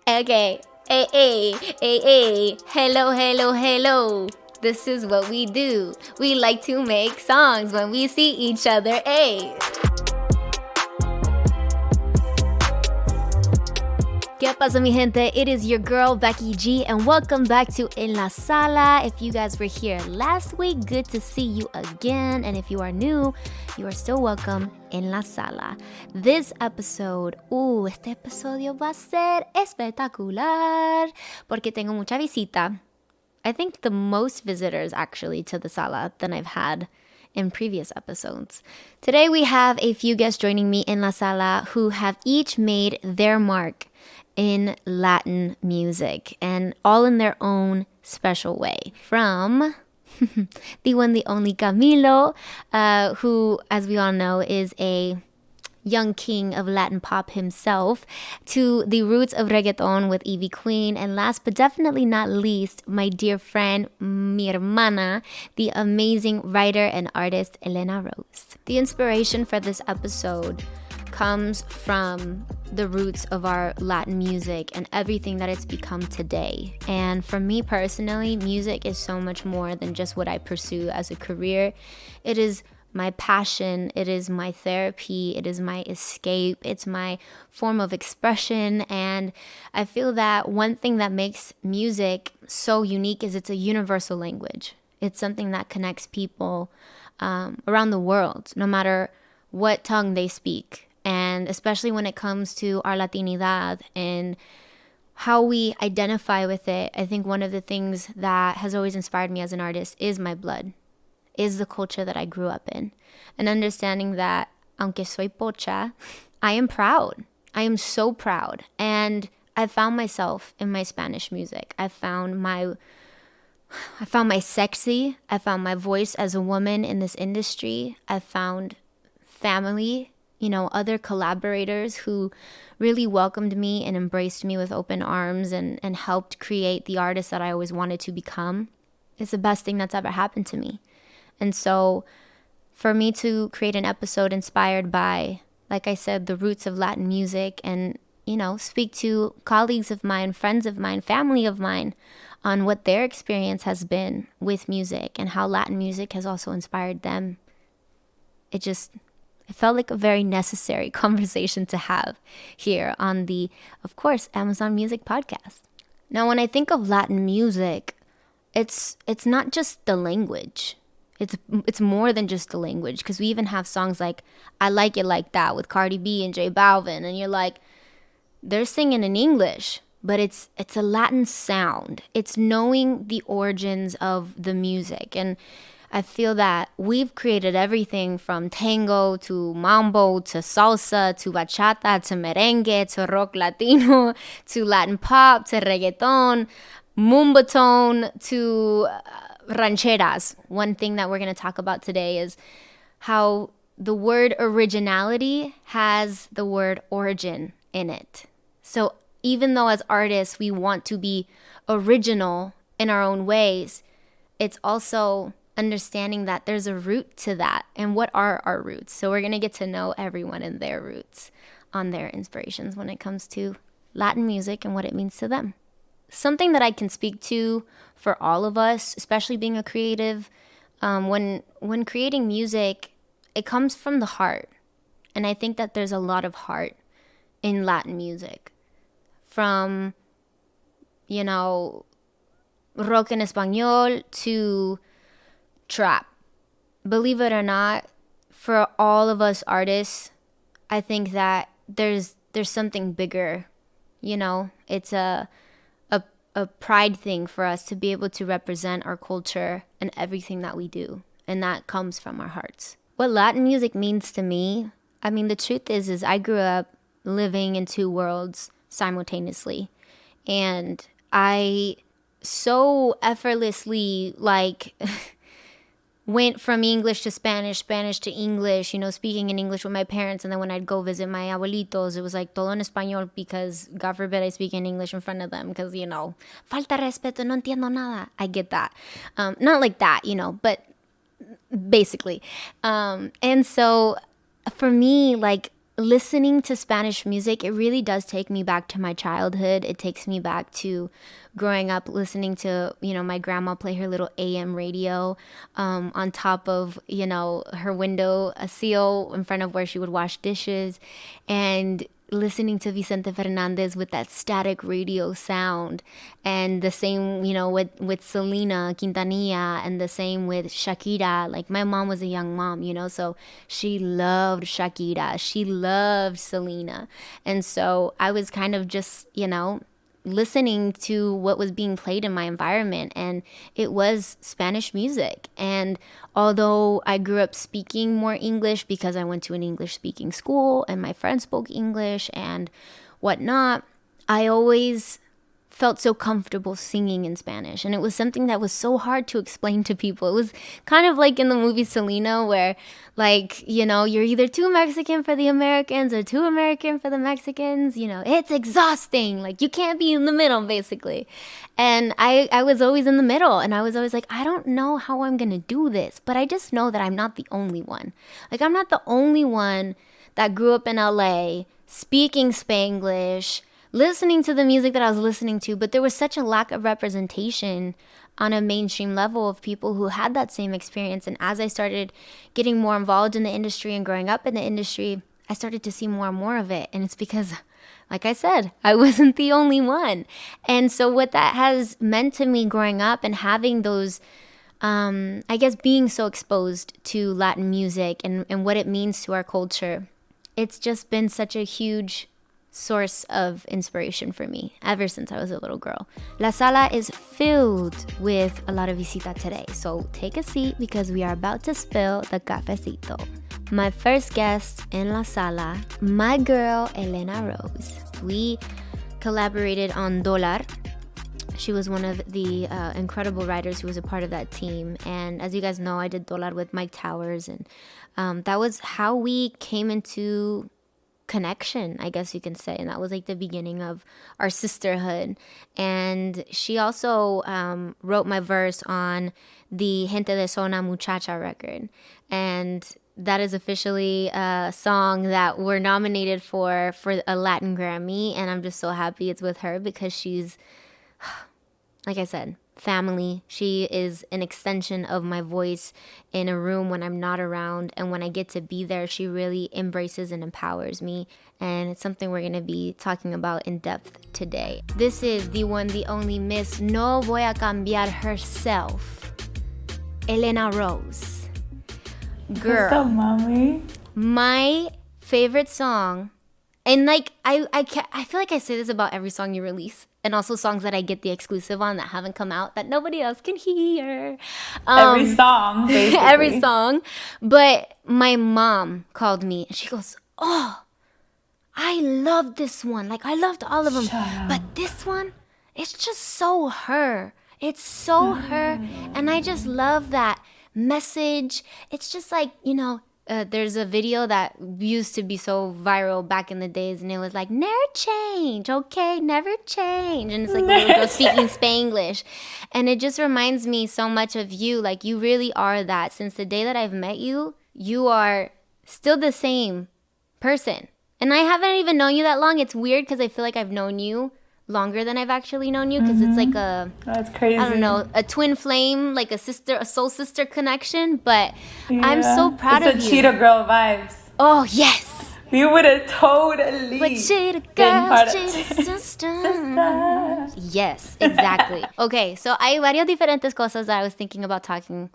Okay. Hey. Hello, hello, hello. This is what we do. We like to make songs when we see each other. Hey. ¿Qué pasa, mi gente? It is your girl, Becky G, and welcome back to En la Sala. If you guys were here last week, good to see you again. And if you are new, you are still welcome en la Sala. This episode, este episodio va a ser espectacular porque tengo mucha visita. I think the most visitors, actually, to the Sala than I've had in previous episodes. Today, we have a few guests joining me in la Sala who have each made their mark in Latin music, and all in their own special way. From the one, the only Camilo, who, as we all know, is a young king of Latin pop himself, to the roots of reggaeton with Evie Queen, and last but definitely not least, my dear friend, mi hermana, the amazing writer and artist, Elena Rose. The inspiration for this episode comes from the roots of our Latin music and everything that it's become today. And for me personally, music is so much more than just what I pursue as a career. It is my passion, it is my therapy, it is my escape, it's my form of expression. And I feel that one thing that makes music so unique is it's a universal language. It's something that connects people around the world, no matter what tongue they speak. And especially when it comes to our Latinidad and how we identify with it, I think one of the things that has always inspired me as an artist is my blood, is the culture that I grew up in. And understanding that, aunque soy pocha, I am proud. I am so proud. And I found myself in my Spanish music. I found my sexy. I found my voice as a woman in this industry. I found family, other collaborators who really welcomed me and embraced me with open arms and helped create the artist that I always wanted to become. It's the best thing that's ever happened to me. And so for me to create an episode inspired by, like I said, the roots of Latin music and, speak to colleagues of mine, friends of mine, family of mine on what their experience has been with music and how Latin music has also inspired them, it felt like a very necessary conversation to have here on the, of course, Amazon Music podcast. Now, when I think of Latin music, it's not just the language. It's more than just the language, because we even have songs like I Like It Like That with Cardi B and J Balvin, and you're like, they're singing in English, but it's a Latin sound. It's knowing the origins of the music. And I feel that we've created everything from tango to mambo to salsa to bachata to merengue to rock latino to Latin pop to reggaeton, mumbatone to rancheras. One thing that we're going to talk about today is how the word originality has the word origin in it. So even though as artists we want to be original in our own ways, it's also understanding that there's a root to that. And what are our roots? So we're going to get to know everyone and their roots on their inspirations when it comes to Latin music and what it means to them. Something that I can speak to for all of us, especially being a creative, when creating music, it comes from the heart. And I think that there's a lot of heart in Latin music. From, rock en español to trap. Believe it or not, for all of us artists, I think that there's something bigger. It's a pride thing for us to be able to represent our culture and everything that we do, and that comes from our hearts. What Latin music means to me, the truth is I grew up living in two worlds simultaneously, and I so effortlessly went from English to Spanish, Spanish to English, speaking in English with my parents. And then when I'd go visit my abuelitos, it was like todo en español, because God forbid I speak in English in front of them, because, falta respeto, no entiendo nada. I get that. Not like that, but basically. And so for me, listening to Spanish music, it really does take me back to my childhood. It takes me back to growing up listening to, my grandma play her little AM radio on top of, her window, a seal in front of where she would wash dishes, and listening to Vicente Fernandez with that static radio sound, and the same, with Selena Quintanilla, and the same with Shakira. Like, my mom was a young mom, so she loved Shakira, she loved Selena, and so I was kind of just, listening to what was being played in my environment, and it was Spanish music. And although I grew up speaking more English because I went to an English speaking school and my friends spoke English and whatnot, I always felt so comfortable singing in Spanish, and it was something that was so hard to explain to people. It was kind of like in the movie Selena, where, like, you're either too Mexican for the Americans or too American for the Mexicans. It's exhausting. Like, you can't be in the middle, basically. And I was always in the middle, and I was always like, I don't know how I'm gonna do this, but I just know that I'm not the only one. Like, I'm not the only one that grew up in LA speaking Spanglish, listening to the music that I was listening to, but there was such a lack of representation on a mainstream level of people who had that same experience. And as I started getting more involved in the industry and growing up in the industry, I started to see more and more of it. And it's because, like I said, I wasn't the only one. And so what that has meant to me growing up and having those, I guess, being so exposed to Latin music and what it means to our culture, it's just been such a huge source of inspiration for me ever since I was a little girl. La Sala is filled with a lot of visita today, so take a seat because we are about to spill the cafecito. My first guest in La Sala, my girl Elena Rose. We collaborated on Dólar. She was one of the incredible writers who was a part of that team, and as you guys know, I did Dólar with Mike Towers, and that was how we came into connection, I guess you can say, and that was like the beginning of our sisterhood. And she also wrote my verse on the Gente de Zona Muchacha record, and that is officially a song that we're nominated for a Latin Grammy, and I'm just so happy it's with her because she's, like I said, family. She is an extension of my voice in a room when I'm not around, and when I get to be there, she really embraces and empowers me, and it's something we're going to be talking about in depth today. This is the one, the only Miss No Voy a Cambiar herself, Elena Rose. Girl, what's up, mommy? My favorite song, and like I feel like I say this about every song you release, and also songs that I get the exclusive on that haven't come out that nobody else can hear. Every song, basically. Every song. But my mom called me and she goes, "Oh, I love this one. Like, I loved all of them. But this one, it's just so her. It's so her. And I just love that message. It's just like, there's a video that used to be so viral back in the days, and it was like, never change, okay, never change. And it's like a little girl speaking Spanglish. And it just reminds me so much of you. Like, you really are that. Since the day that I've met you, you are still the same person. And I haven't even known you that long. It's weird because I feel like I've known you longer than I've actually known you, because it's like that's crazy. I don't know, a twin flame, like a soul sister connection. But yeah, I'm so proud of you. It's a cheetah girl vibes. Oh yes, you would have totally but cheetah girl, cheetah sister. Yes, exactly. Okay, so hay varias diferentes cosas that I was thinking about talking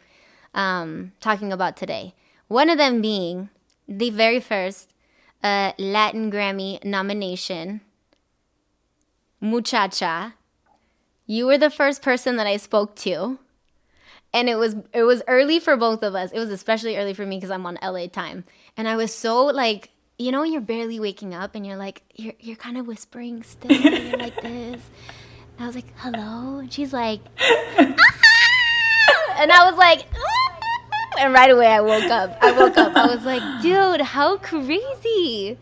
about today. One of them being the very first Latin Grammy nomination, Muchacha. You were the first person that I spoke to, and it was early for both of us. It was especially early for me because I'm on LA time, and I was so like, you're barely waking up and you're like, you're kind of whispering still, you're like this. And I was like, hello, and she's like, ah! And I was like, ah! And right away I woke up. I was like, dude, how crazy!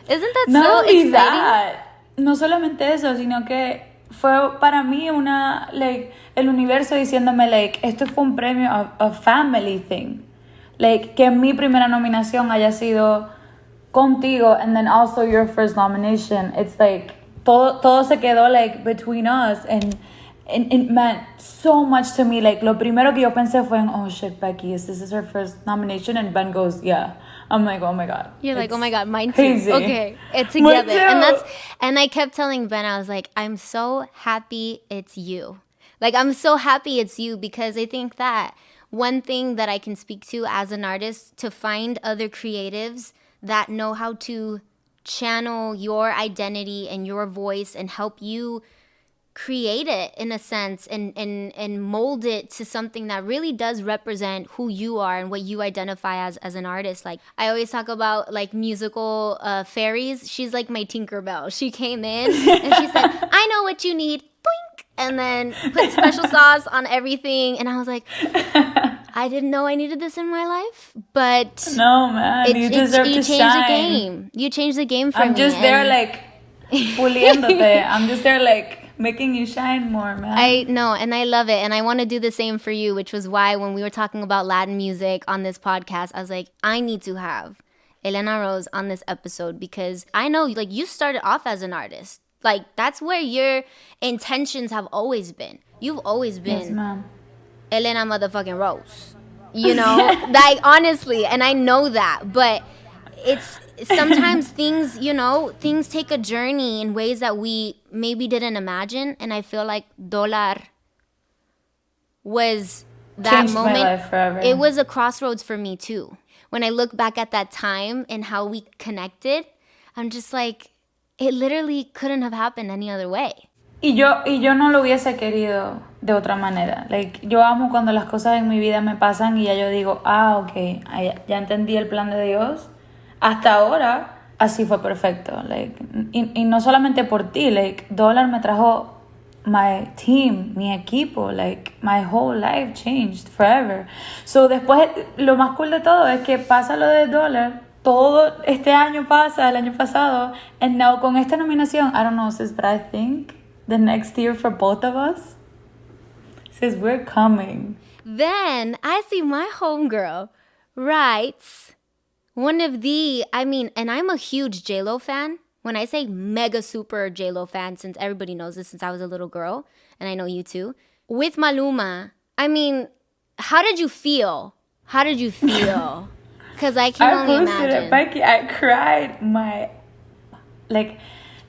Isn't that so exciting? No solamente eso, sino que fue para mí el universo diciéndome, esto fue un premio, a family thing. Que mi primera nominación haya sido contigo, and then also your first nomination, it's like todo se quedó like between us, and it meant so much to me. Like, lo primero que yo pensé fue, oh shit, Becky, this is her first nomination, and Ben goes, yeah. I'm like, oh my god. You're like, oh my god, mine too. Crazy. Okay, it's together. And I kept telling Ben, I was like, I'm so happy it's you. Like, I'm so happy it's you, because I think that one thing that I can speak to as an artist, to find other creatives that know how to channel your identity and your voice and help you create it in a sense, and mold it to something that really does represent who you are and what you identify as an artist. Like, I always talk about like musical fairies. She's like my Tinkerbell. She came in and she said, I know what you need, boink, and then put special sauce on everything. And I was like, I didn't know I needed this in my life, but no, man, you deserve to shine. You changed the game. You changed the game for me. I'm just there like puliéndote. I'm just there like making you shine more, man. I know, and I love it, and I want to do the same for you, which was why when we were talking about Latin music on this podcast, I was like, I need to have Elena Rose on this episode, because I know, like, you started off as an artist. Like, that's where your intentions have always been. You've always been, yes, ma'am, Elena motherfucking Rose, you know? Like, honestly, and I know that, but it's sometimes things, you know, things take a journey in ways that we maybe didn't imagine, and I feel like Dollar was that changed moment. My life forever. It was a crossroads for me too. When I look back at that time and how we connected, I'm just like, it literally couldn't have happened any other way. Y yo no lo hubiese querido de otra manera. Like, yo amo cuando las cosas en mi vida me pasan y ya yo digo, ok, ya entendí el plan de Dios. Hasta ahora, así fue perfecto. Like, y no solamente por ti. Like, Dollar me trajo my team, mi equipo. Like, my whole life changed forever. So, después, lo más cool de todo es que pasa lo de Dollar. Todo este año pasa, el año pasado. And now, con esta nominación, I don't know, sis, but I think the next year for both of us, sis, we're coming. Then, I see my homegirl writes one of the, I mean, and I'm a huge J-Lo fan. When I say mega super J-Lo fan, since everybody knows this since I was a little girl, and I know you too. With Maluma, I mean, how did you feel? How did you feel? Because I can only imagine. Becky, I cried like,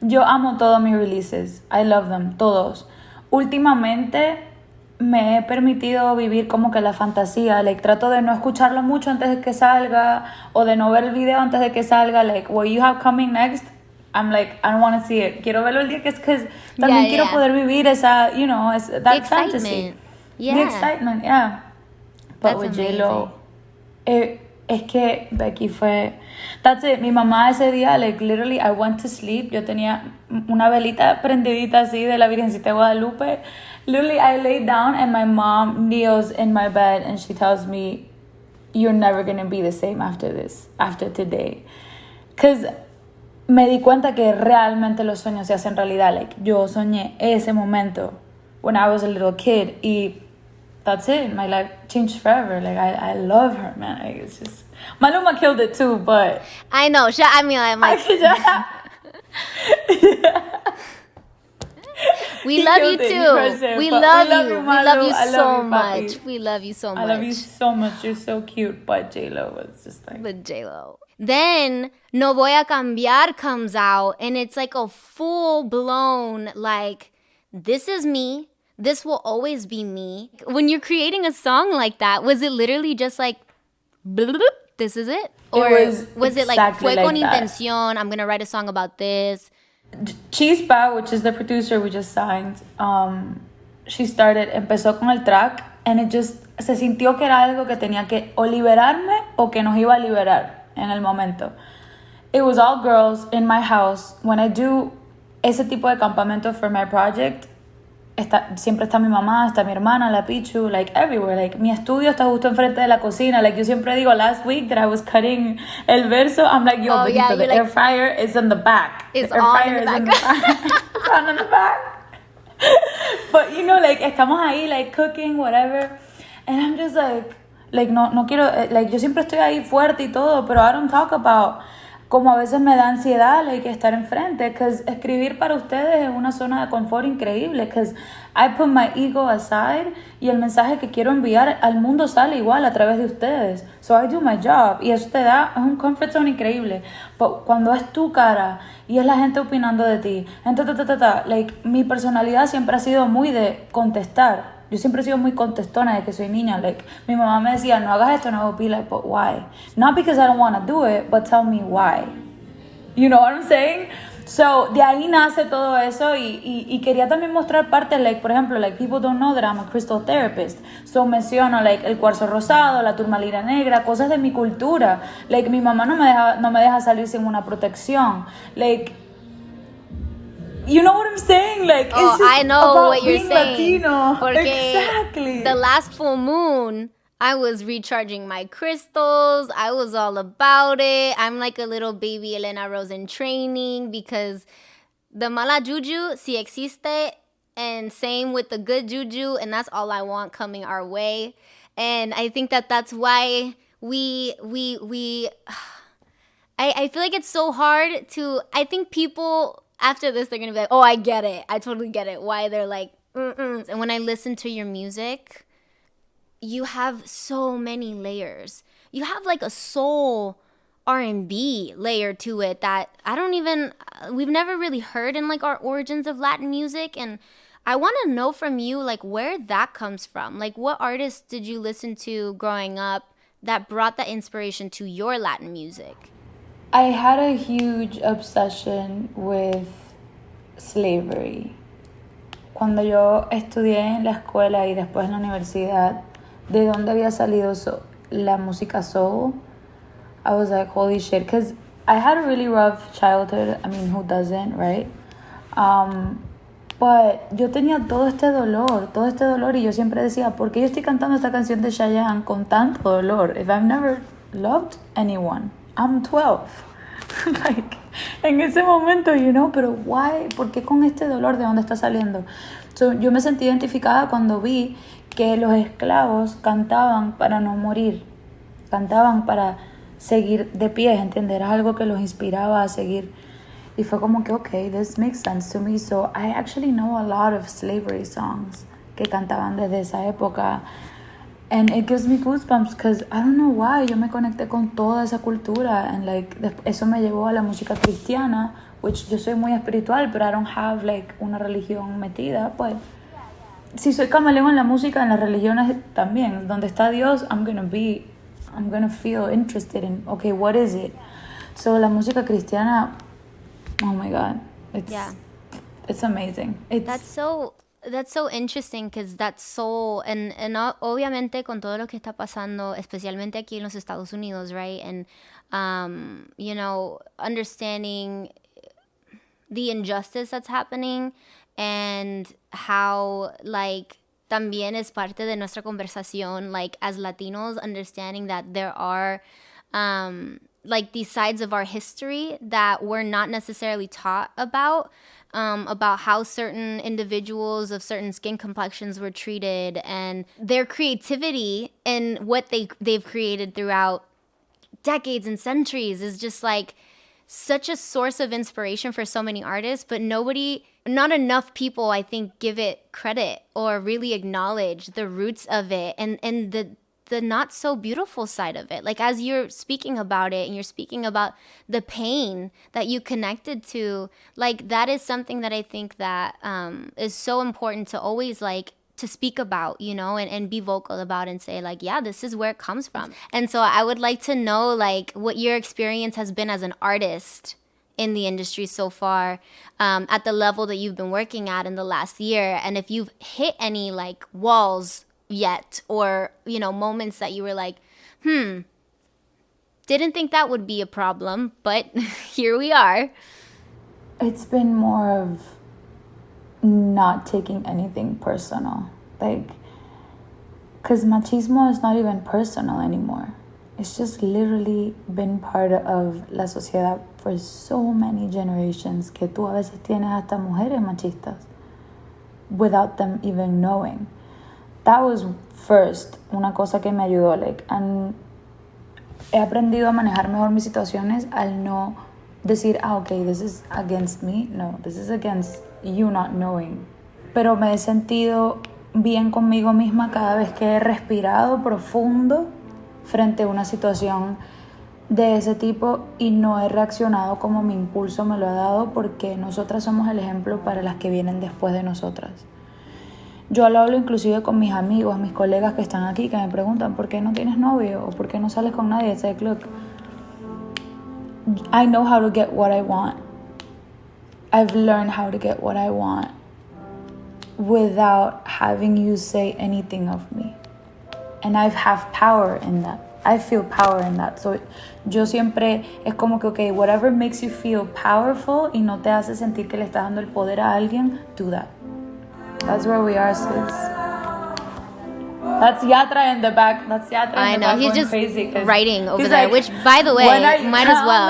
yo amo todos mis releases. I love them, todos. Últimamente me he permitido vivir como que la fantasía. Like, trato de no escucharlo mucho antes de que salga, o de no ver el video antes de que salga. Like, what you have coming next, I'm like, I don't want to see it. Quiero verlo el día que es, que también quiero poder vivir esa, you know, that fantasy. Yeah. The excitement, yeah. But That's with J-Lo, es que Becky fue, that's it. Mi mamá ese día, like, literally, I went to sleep. Yo tenía una velita prendidita así de la Virgencita de Guadalupe. Literally, I laid down and my mom kneels in my bed and she tells me, you're never going to be the same after this, after today. Because me di cuenta que realmente los sueños se hacen realidad. Like, yo soñé ese momento when I was a little kid, y that's it. My life changed forever. Like, I love her, man. Like, it's just, Maluma killed it too, but I know. I mean, I'm like, we love you too. We love you. We love you so much. We love you so much. I love you so much. You're so cute. But J-Lo was just like, with J-Lo. Then No Voy a Cambiar comes out, and it's like a full-blown, like, this is me. This will always be me. When you're creating a song like that, was it literally just like, bloop, this is it? Or was it like, fue con intención, I'm going to write a song about this? Chispa, which is the producer we just signed, she empezó con el track, and it just, se sintió que era algo que tenía que o liberarme o que nos iba a liberar en el momento. It was all girls in my house. When I do ese tipo de campamento for my project, siempre está mi mamá, está mi hermana, la Pichu, like, everywhere. Like, mi estudio está justo enfrente de la cocina. Like, yo siempre digo, last week that I was cutting el verso, I'm like, yo, Benito, the air fryer is in the back. It's the air on fryer in the is back. It's on in the back. But, you know, like, estamos ahí, like, cooking, whatever. And I'm just like, no quiero, like, yo siempre estoy ahí fuerte y todo, pero I don't talk about como a veces me da ansiedad like, estar enfrente, because escribir para ustedes es una zona de confort increíble, because I put my ego aside y el mensaje que quiero enviar al mundo sale igual a través de ustedes. So I do my job y eso te da, es un comfort zone increíble. Pero cuando es tu cara y es la gente opinando de ti, like, mi personalidad siempre ha sido muy de contestar. Yo siempre he sido muy contestona desde que soy niña. Like, mi mamá me decía, no hagas esto, no hago be like, but why? Not because I don't want to do it, but tell me why. You know what I'm saying? So, de ahí nace todo eso y quería también mostrar partes, like, por ejemplo, like, people don't know that I'm a crystal therapist. So, menciono, like, el cuarzo rosado, la turmalina negra, cosas de mi cultura. Like, mi mamá no me deja salir sin una protección. Like, you know what I'm saying? Like, it's just I know about what you're being saying. Latino. Porque Exactly. the last full moon, I was recharging my crystals. I was all about it. I'm like a little baby Elena Rose in training because the mala juju sí existe, and same with the good juju, and that's all I want coming our way. And I think that that's why we I feel like it's so hard to, I think people after this, they're going to be like, oh, I get it. I totally get it. Why they're like, mm-mm. And when I listen to your music, you have so many layers. You have like a soul R&B layer to it that we've never really heard in like our origins of Latin music. And I want to know from you, like, where that comes from. Like, what artists did you listen to growing up that brought that inspiration to your Latin music? I had a huge obsession with slavery. Cuando yo estudié en la escuela y después en la universidad, de dónde había salido la música soul, I was like, holy shit, because I had a really rough childhood. I mean, who doesn't, right? But yo tenía todo este dolor y yo siempre decía, ¿por qué yo estoy cantando esta canción de Chayanne con tanto dolor? If I've never loved anyone, I'm 12. Like, en ese momento, you know, pero why? ¿Por qué con este dolor? ¿De dónde está saliendo? So, yo me sentí identificada cuando vi que los esclavos cantaban para no morir, cantaban para seguir de pie, ¿entiendes? Era algo que los inspiraba a seguir. Y fue como que, okay, this makes sense to me. So I actually know a lot of slavery songs que cantaban desde esa época. And it gives me goosebumps because I don't know why. Yo me conecté con toda esa cultura. And like, eso me llevó a la música cristiana, which yo soy muy espiritual, pero I don't have like una religión metida. Pues, si soy camaleón en la música, en las religiones también. Donde está Dios, I'm gonna feel interested in, okay, what is it? So la música cristiana, oh my God, it's amazing. That's so interesting because that's so, and obviamente con todo lo que está pasando, especialmente aquí en los Estados Unidos, right? And, you know, understanding the injustice that's happening and how, like, también es parte de nuestra conversación, like, as Latinos, understanding that there are, like, these sides of our history that we're not necessarily taught about how certain individuals of certain skin complexions were treated, and their creativity and what they've created throughout decades and centuries is just like such a source of inspiration for so many artists, but not enough people, I think, give it credit or really acknowledge the roots of it and the not so beautiful side of it. Like, as you're speaking about it and you're speaking about the pain that you connected to, like, that is something that I think that is so important to always, like, to speak about, you know, and be vocal about and say, like, yeah, this is where it comes from. And so I would like to know, like, what your experience has been as an artist in the industry so far, at the level that you've been working at in the last year, and if you've hit any, like, walls yet, or, you know, moments that you were like, didn't think that would be a problem, but here we are. It's been more of not taking anything personal, like, because machismo is not even personal anymore. It's just literally been part of la sociedad for so many generations que tú a veces tienes hasta mujeres machistas without them even knowing. That was first una cosa que me ayudó, like, and he aprendido a manejar mejor mis situaciones al no decir, ok, this is against me. No, this is against you not knowing. Pero me he sentido bien conmigo misma cada vez que he respirado profundo frente a una situación de ese tipo y no he reaccionado como mi impulso me lo ha dado, porque nosotras somos el ejemplo para las que vienen después de nosotras. Yo lo hablo inclusive con mis amigos, mis colegas que están aquí, que me preguntan ¿por qué no tienes novio? O ¿por qué no sales con nadie? It's like, look, I know how to get what I want. I've learned how to get what I want without having you say anything of me. And I have power in that. I feel power in that. So, yo siempre es como que, okay, whatever makes you feel powerful y no te hace sentir que le estás dando el poder a alguien, do that. That's where we are, sis. That's Yatra in the back. That's Yatra in the back. He's just crazy writing over there, like, which, by the way, might as well.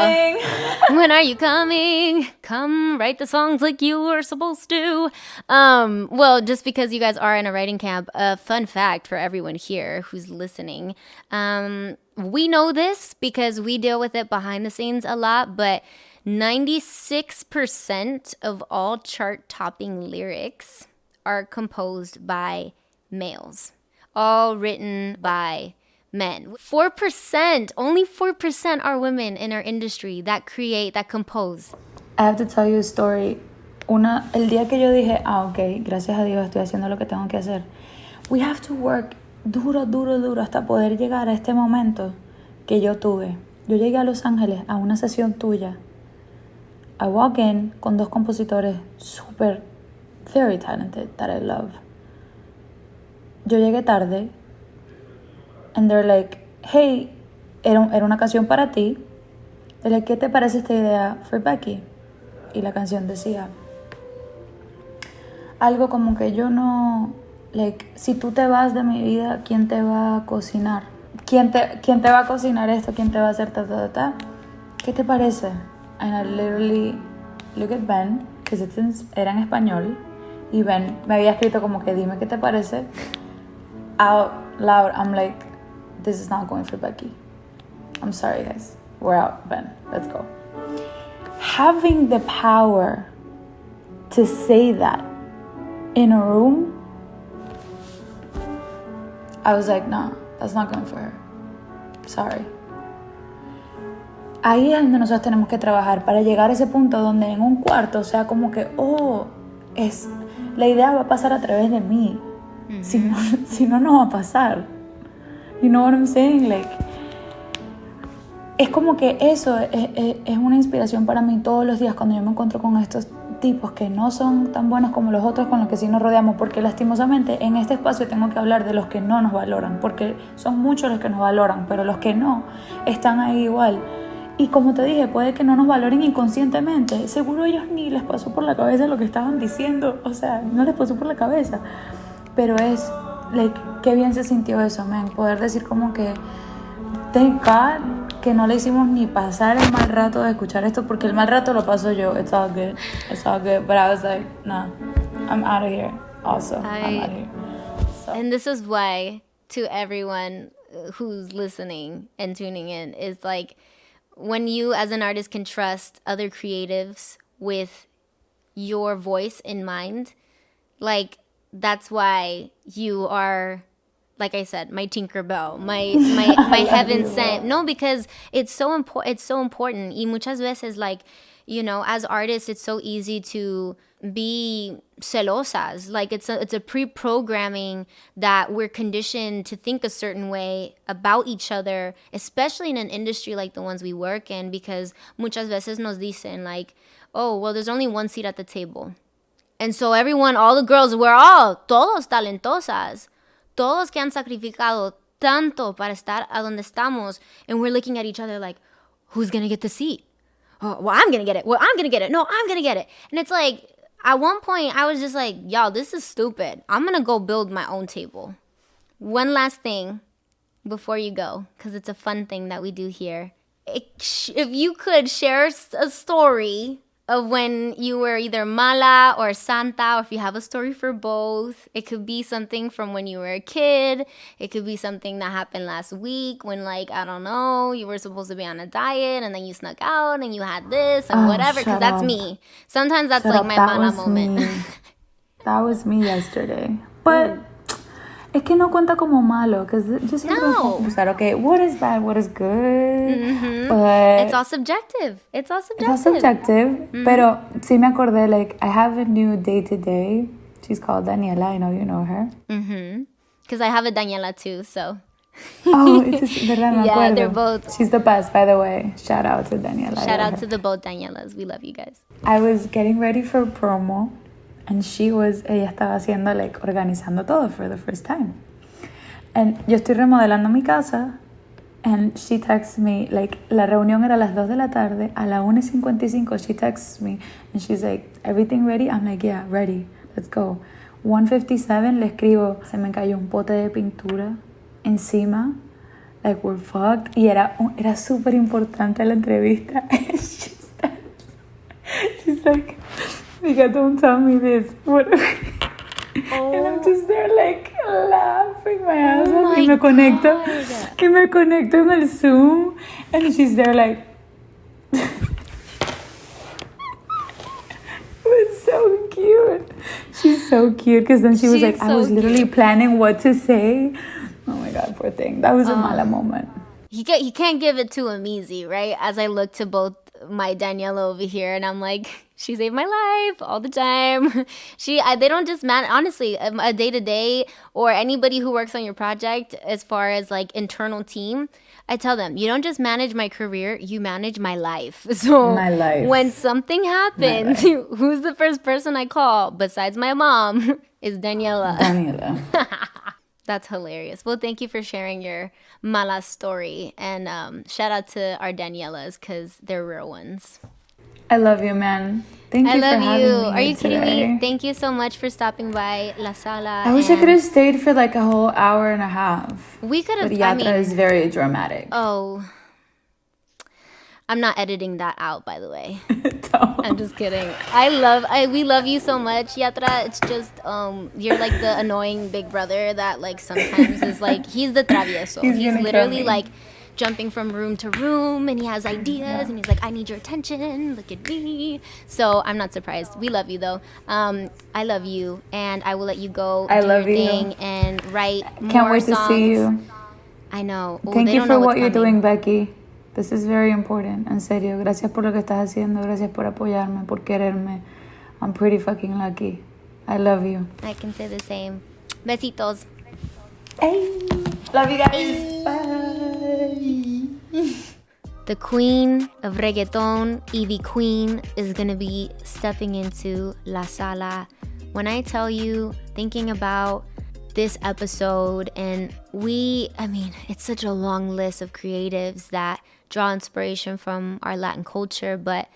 When are you coming? Come write the songs like you were supposed to. Well, just because you guys are in a writing camp, a fun fact for everyone here who's listening. We know this because we deal with it behind the scenes a lot, but 96% of all chart-topping lyrics are composed by males, all written by men. 4%, only 4% are women in our industry that create, that compose. I have to tell you a story. El día que yo dije, ok, gracias a Dios estoy haciendo lo que tengo que hacer. We have to work duro hasta poder llegar a este momento que yo tuve. Yo llegué a Los Ángeles a una sesión tuya. I walk in con 2 compositores super very talented that I love. Yo llegué tarde and they're like, hey, era una canción para ti. They're like, ¿qué te parece esta idea for Becky? Y la canción decía algo como que yo no, like, si tú te vas de mi vida, ¿quién te va a cocinar? ¿Quién te va a cocinar esto? ¿Quién te va a hacer ta? ¿Qué te parece? And I literally look at Ben, because era en español, y Ben me había escrito como que dime qué te parece. Out loud, I'm like, this is not going for Becky. I'm sorry, guys. We're out, Ben. Let's go. Having the power to say that in a room, I was like, no, that's not going for her. Sorry. Ahí es donde nosotros tenemos que trabajar para llegar a ese punto donde en un cuarto sea como que, la idea va a pasar a través de mí. Mm-hmm. Si no, no va a pasar. You know what I'm saying? Like, es como que eso es una inspiración para mí todos los días cuando yo me encuentro con estos tipos que no son tan buenos como los otros con los que sí nos rodeamos, porque lastimosamente en este espacio tengo que hablar de los que no nos valoran, porque son muchos los que nos valoran, pero los que no están ahí igual. Y como te dije, puede que no nos valoren inconscientemente, seguro ellos ni les pasó por la cabeza lo que estaban diciendo, o sea, no les pasó por la cabeza, pero es, like, qué bien se sintió eso, man, poder decir como que thank God que no le hicimos ni pasar el mal rato de escuchar esto, porque el mal rato lo paso yo. It's all good, but I was like, nah, I'm out of here also. I'm out of here. So. And this is why, to everyone who's listening and tuning in, is like, when you as an artist can trust other creatives with your voice in mind, like, that's why you are, like I said, my Tinkerbell, my heaven sent. No, because it's so important. Y muchas veces, like, you know, as artists, it's so easy to be celosas. Like, it's a pre-programming that we're conditioned to think a certain way about each other, especially in an industry like the ones we work in, because muchas veces nos dicen, like, oh, well, there's only one seat at the table. And so everyone, all the girls, we're all, todos talentosas. Todos que han sacrificado tanto para estar a donde estamos, and we're looking at each other like, who's gonna get the seat? Oh, well, I'm gonna get it. Well, I'm gonna get it. No, I'm gonna get it. And it's like, at one point, I was just like, y'all, this is stupid. I'm gonna go build my own table. One last thing before you go, because it's a fun thing that we do here. If you could share a story of when you were either mala or santa, or if you have a story for both. It could be something from when you were a kid. It could be something that happened last week when, like, I don't know, you were supposed to be on a diet and then you snuck out and you had this and whatever, because that's me. Sometimes that's like my mala moment. That was me yesterday. But es que no cuenta como malo, because yo siempre me pongo a pensar, okay, what is bad, what is good, but it's all subjective. Pero sí me acordé, like, I have a new day-to-day. She's called Daniela. I know you know her. Because I have a Daniela too, so. Oh, it's verdad, me acuerdo. Yeah, they're both. She's the best, by the way. Shout out to Daniela. Shout out to the both Danielas. We love you guys. I was getting ready for promo. And ella estaba haciendo, like, organizando todo for the first time. And yo estoy remodelando mi casa. And she texts me, like, la reunión era a las 2 de la tarde. A las 1:55, she texts me. And she's like, everything ready? I'm like, yeah, ready. Let's go. 1:57, le escribo, se me cayó un pote de pintura encima. Like, we're fucked. Y era súper importante la entrevista. And she's like... Mika, don't tell me this. What? And I'm just there, like, laughing my ass off. Y me conecto en el Zoom. And she's there, like... It was so cute. She's so cute. Because then she was like, I was literally planning what to say. Oh my God, poor thing. That was a mala moment. He can't give it to him easy, right? As I look to both my Daniela over here, and I'm like, she saved my life all the time. They don't just honestly, a day-to-day or anybody who works on your project as far as like internal team, I tell them, you don't just manage my career, you manage my life. So my life. When something happens, who's the first person I call besides my mom is Daniela. That's hilarious. Well, thank you for sharing your mala story. And shout out to our Danielas because they're real ones. I love you, man. Thank you for having me. Are you kidding today. me? Thank you so much for stopping by La Sala. I wish I could have stayed for like a whole hour and a half. We could have. But Yatra is very dramatic. Oh. I'm not editing that out, by the way. I'm just kidding. We love you so much, Yatra. It's just you're like the annoying big brother that like sometimes is like, he's the travieso. He's literally like jumping from room to room, and he has ideas, and he's like, I need your attention, look at me. So I'm not surprised. We love you though. I love you, and I will let you go do your thing and write more songs. Can't wait to see you. I know. Thank you for what you're doing, Becky. This is very important. En serio, gracias por lo que estás haciendo. Gracias por apoyarme, por quererme. I'm pretty fucking lucky. I love you. I can say the same. Besitos. Hey. Love you guys. Bye. The queen of reggaeton, Evie Queen, is going to be stepping into La Sala. When I tell you, thinking about this episode, and it's such a long list of creatives that draw inspiration from our Latin culture, but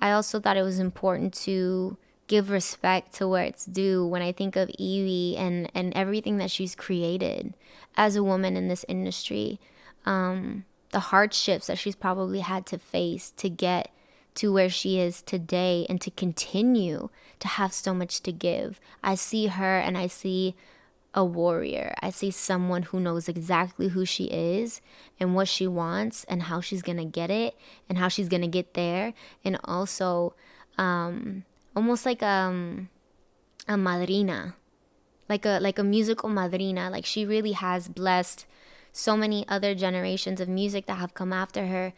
I also thought it was important to give respect to where it's due when I think of Evie and everything that she's created as a woman in this industry. The hardships that she's probably had to face to get to where she is today and to continue to have so much to give. I see her and I see a warrior. I see someone who knows exactly who she is and what she wants and how she's gonna get it and how she's gonna get there, and also almost like a madrina, like a musical madrina. Like, she really has blessed so many other generations of music that have come after her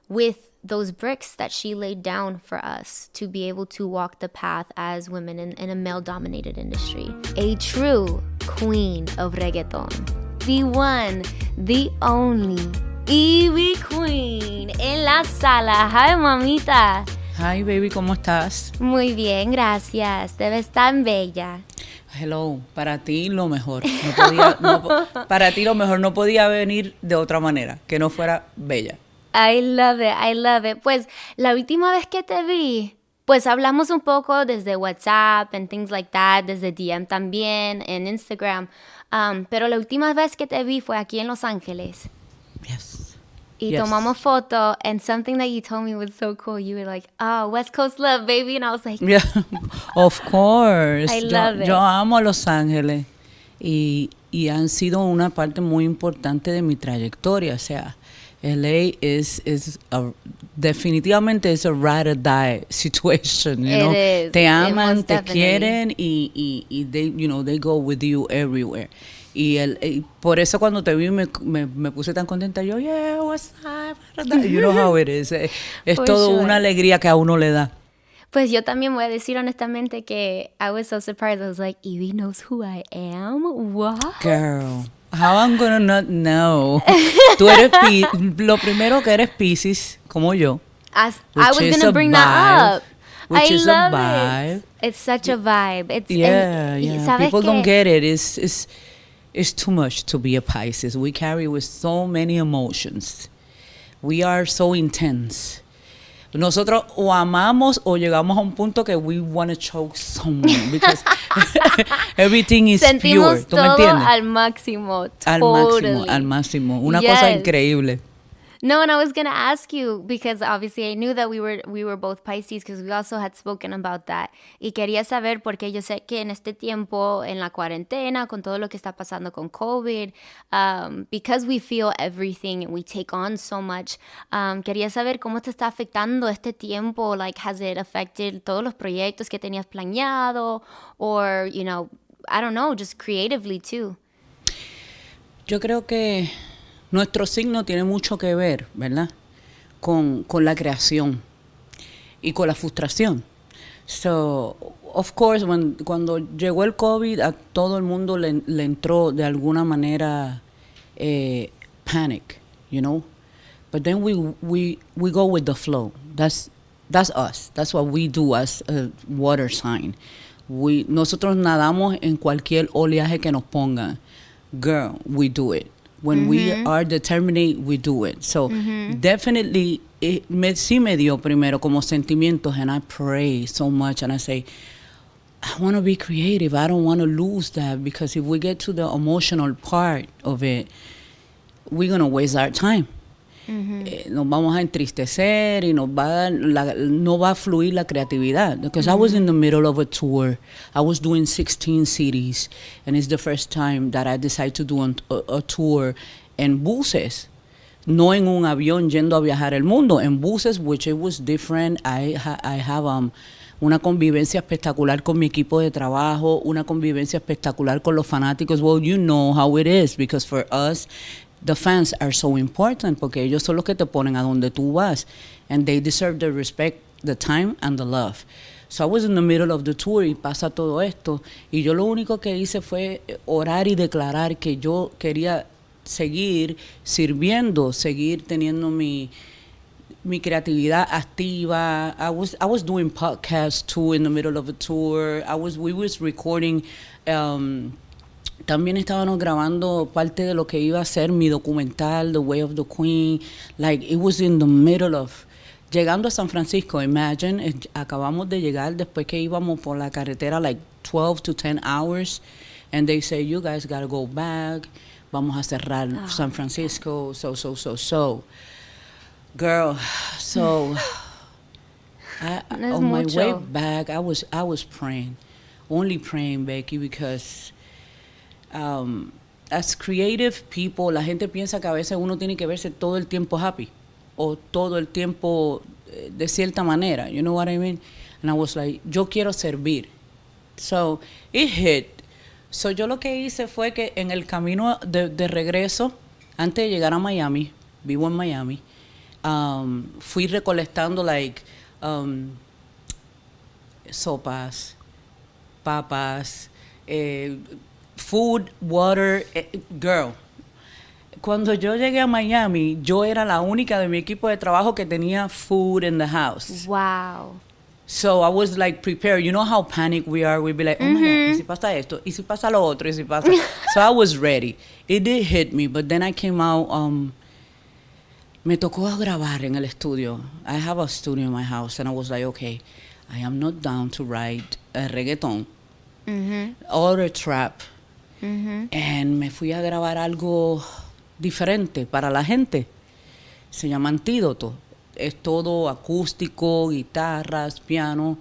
with those bricks that she laid down for us to be able to walk the path as women in a male-dominated industry. A true queen of reggaeton. The one, the only, Evie Queen en La Sala. Hi, mamita. Hi, baby, ¿cómo estás? Muy bien, gracias. Te ves tan bella. Hello, para ti lo mejor. Para ti lo mejor no podía venir de otra manera, que no fuera bella. I love it. Pues la última vez que te vi, pues hablamos un poco desde WhatsApp and things like that, desde DM también, en Instagram. Pero la última vez que te vi fue aquí en Los Ángeles. Yes. Y Yes. tomamos foto, and something that you told me was so cool. You were like, oh, West Coast love, baby. And I was like, Yeah, of course. I love it. Yo amo a Los Ángeles y han sido una parte muy importante de mi trayectoria. O sea, LA definitivamente es a ride or die situation, you It know. is. Te It aman, most te definitely. quieren y they, you know, they go with you everywhere. Y por eso cuando te vi me puse tan contenta. Yo, yeah, what's up? You know how it is. Es For todo sure. una alegría que a uno le da. Pues yo también voy a decir honestamente que I was so surprised. I was like, Evie knows who I am? What? Girl, how I'm gonna not know? Tú eres lo primero que eres Piscis, como yo. I Which was is going to a bring vibe, that up. which I is a love vibe. it. It's such a vibe. It's Yeah, y yeah. ¿sabes People qué? don't get it. It's too much to be a Pisces. We carry with so many emotions. We are so intense. Nosotros o amamos o llegamos a un punto que we want to choke someone because everything is pure. Sentimos ¿Tú me todo entiendes? al máximo. Al Totally. máximo, al máximo. Una cosa Yes. increíble. No, and I was gonna ask you because obviously I knew that we were both Pisces because we also had spoken about that. Y quería saber porque yo sé que en este tiempo, en la cuarentena, con todo lo que está pasando con COVID, because we feel everything and we take on so much, quería saber cómo te está afectando este tiempo. Like, has it affected todos los proyectos que tenías planeado, or you know, I don't know, just creatively too. Yo creo que nuestro signo tiene mucho que ver, ¿verdad? Con la creación y con la frustración. So, of course, cuando llegó el COVID, a todo el mundo le entró de alguna manera panic, you know? But then we go with the flow. That's us. That's what we do as a water sign. Nosotros nadamos en cualquier oleaje que nos pongan. Girl, we do it. When we are determined, we do it. So definitely, sí me dio primero como sentimientos, and I pray so much, and I say, I want to be creative. I don't want to lose that, because if we get to the emotional part of it, we're going to waste our time. Nos vamos a entristecer y no va a fluir la creatividad. Because I was in the middle of a tour. I was doing 16 cities, and it's the first time that I decided to do a tour en buses. No en un avión yendo a viajar el mundo, en buses, which it was different. I have una convivencia espectacular con mi equipo de trabajo, una convivencia espectacular con los fanáticos. Well, you know how it is, because for us, the fans are so important, porque ellos son los que te ponen a donde tú vas, and they deserve the respect, the time, and the love. So I was in the middle of the tour y pasa todo esto, y yo lo único que hice fue orar y declarar que yo quería seguir sirviendo, seguir teniendo mi creatividad activa. I was doing podcasts too in the middle of a tour. We was recording. También estábamos grabando parte de lo que iba a ser mi documental, The Way of the Queen. Like, it was in the middle of... Llegando a San Francisco, imagine, acabamos de llegar después que íbamos por la carretera, like 12 to 10 hours. And they say, you guys gotta go back. Vamos a cerrar San Francisco. So. Girl, so... on my way back, I was praying. Only praying, Becky, because... as creative people, la gente piensa que a veces uno tiene que verse todo el tiempo happy o todo el tiempo de cierta manera, you know what I mean? And I was like, yo quiero servir. So it hit. So yo lo que hice fue que en el camino de regreso, antes de llegar a Miami, vivo en Miami, fui recolectando sopas, papas, food, water, girl. Cuando yo llegué a Miami, yo era la única de mi equipo de trabajo que tenía food in the house. Wow. So I was like prepared. You know how panic we are? We'd be like, oh my God, ¿y si pasa esto? ¿Y si pasa lo otro? ¿Y si pasa? So I was ready. It did hit me, but then I came out, me tocó grabar en el estudio. I have a studio in my house, and I was like, okay, I am not down to write a reggaeton or a trap. And me fui a grabar algo diferente para la gente. se llama Antídoto. Es todo acústico, guitarras, piano.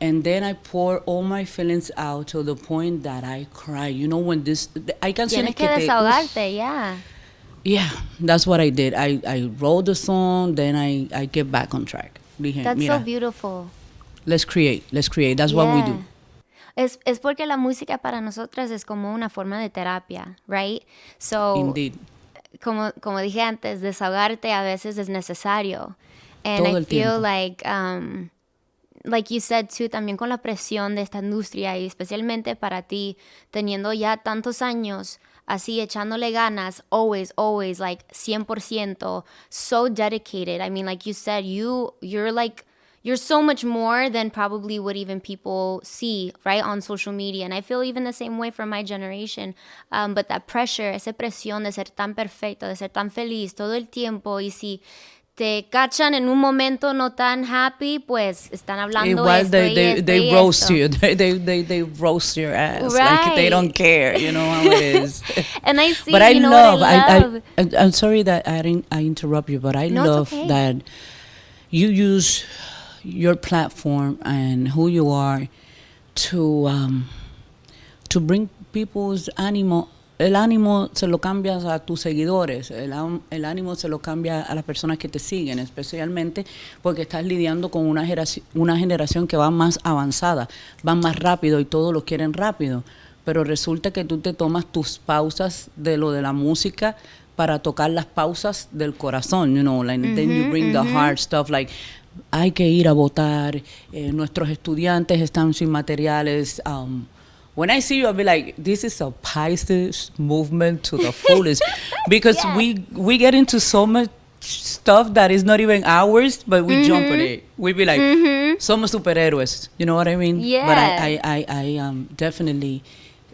And then I pour all my feelings out to the point that I cry. You know, when hay canciones Tienes que desahogarte, yeah. Yeah, that's what I did. I wrote the song, then I get back on track. Dije, That's mira, so beautiful. let's create. That's what we do. Es porque la música para nosotras es como una forma de terapia, right? So, Indeed. como dije antes, desahogarte a veces es necesario. And Todo I el feel tiempo. like you said too, también con la presión de esta industria y especialmente para ti, teniendo ya tantos años así echándole ganas, always, like 100%, so dedicated. I mean, like you said, you're so much more than probably what even people see, right, on social media. And I feel even the same way for my generation. But that pressure, esa presión de ser tan perfecto, de ser tan feliz todo el tiempo. Y si te cachan en un momento no tan happy, pues están hablando Igual they roast esto. you. They roast your ass. Right. Like they don't care. You know how it is. And I see, But I you know love, what I love. I'm sorry that I interrupt you, but I No, it's love okay. that you use your platform and who you are to bring people's ánimo. El ánimo se lo cambias a tus seguidores, el ánimo se lo cambia a las personas que te siguen, especialmente porque estás lidiando con una generación que va más avanzada, va más rápido y todos lo quieren rápido. Pero resulta que tú te tomas tus pausas de lo de la música para tocar las pausas del corazón, you know, like then you bring the hard stuff, like hay que ir a votar, nuestros estudiantes están sin materiales. When I see you, I'll be like, this is a Pisces movement to the fullest. Because we get into so much stuff that is not even ours, but we jump at it. We be like, somos superhéroes. You know what I mean? Yeah. But I definitely,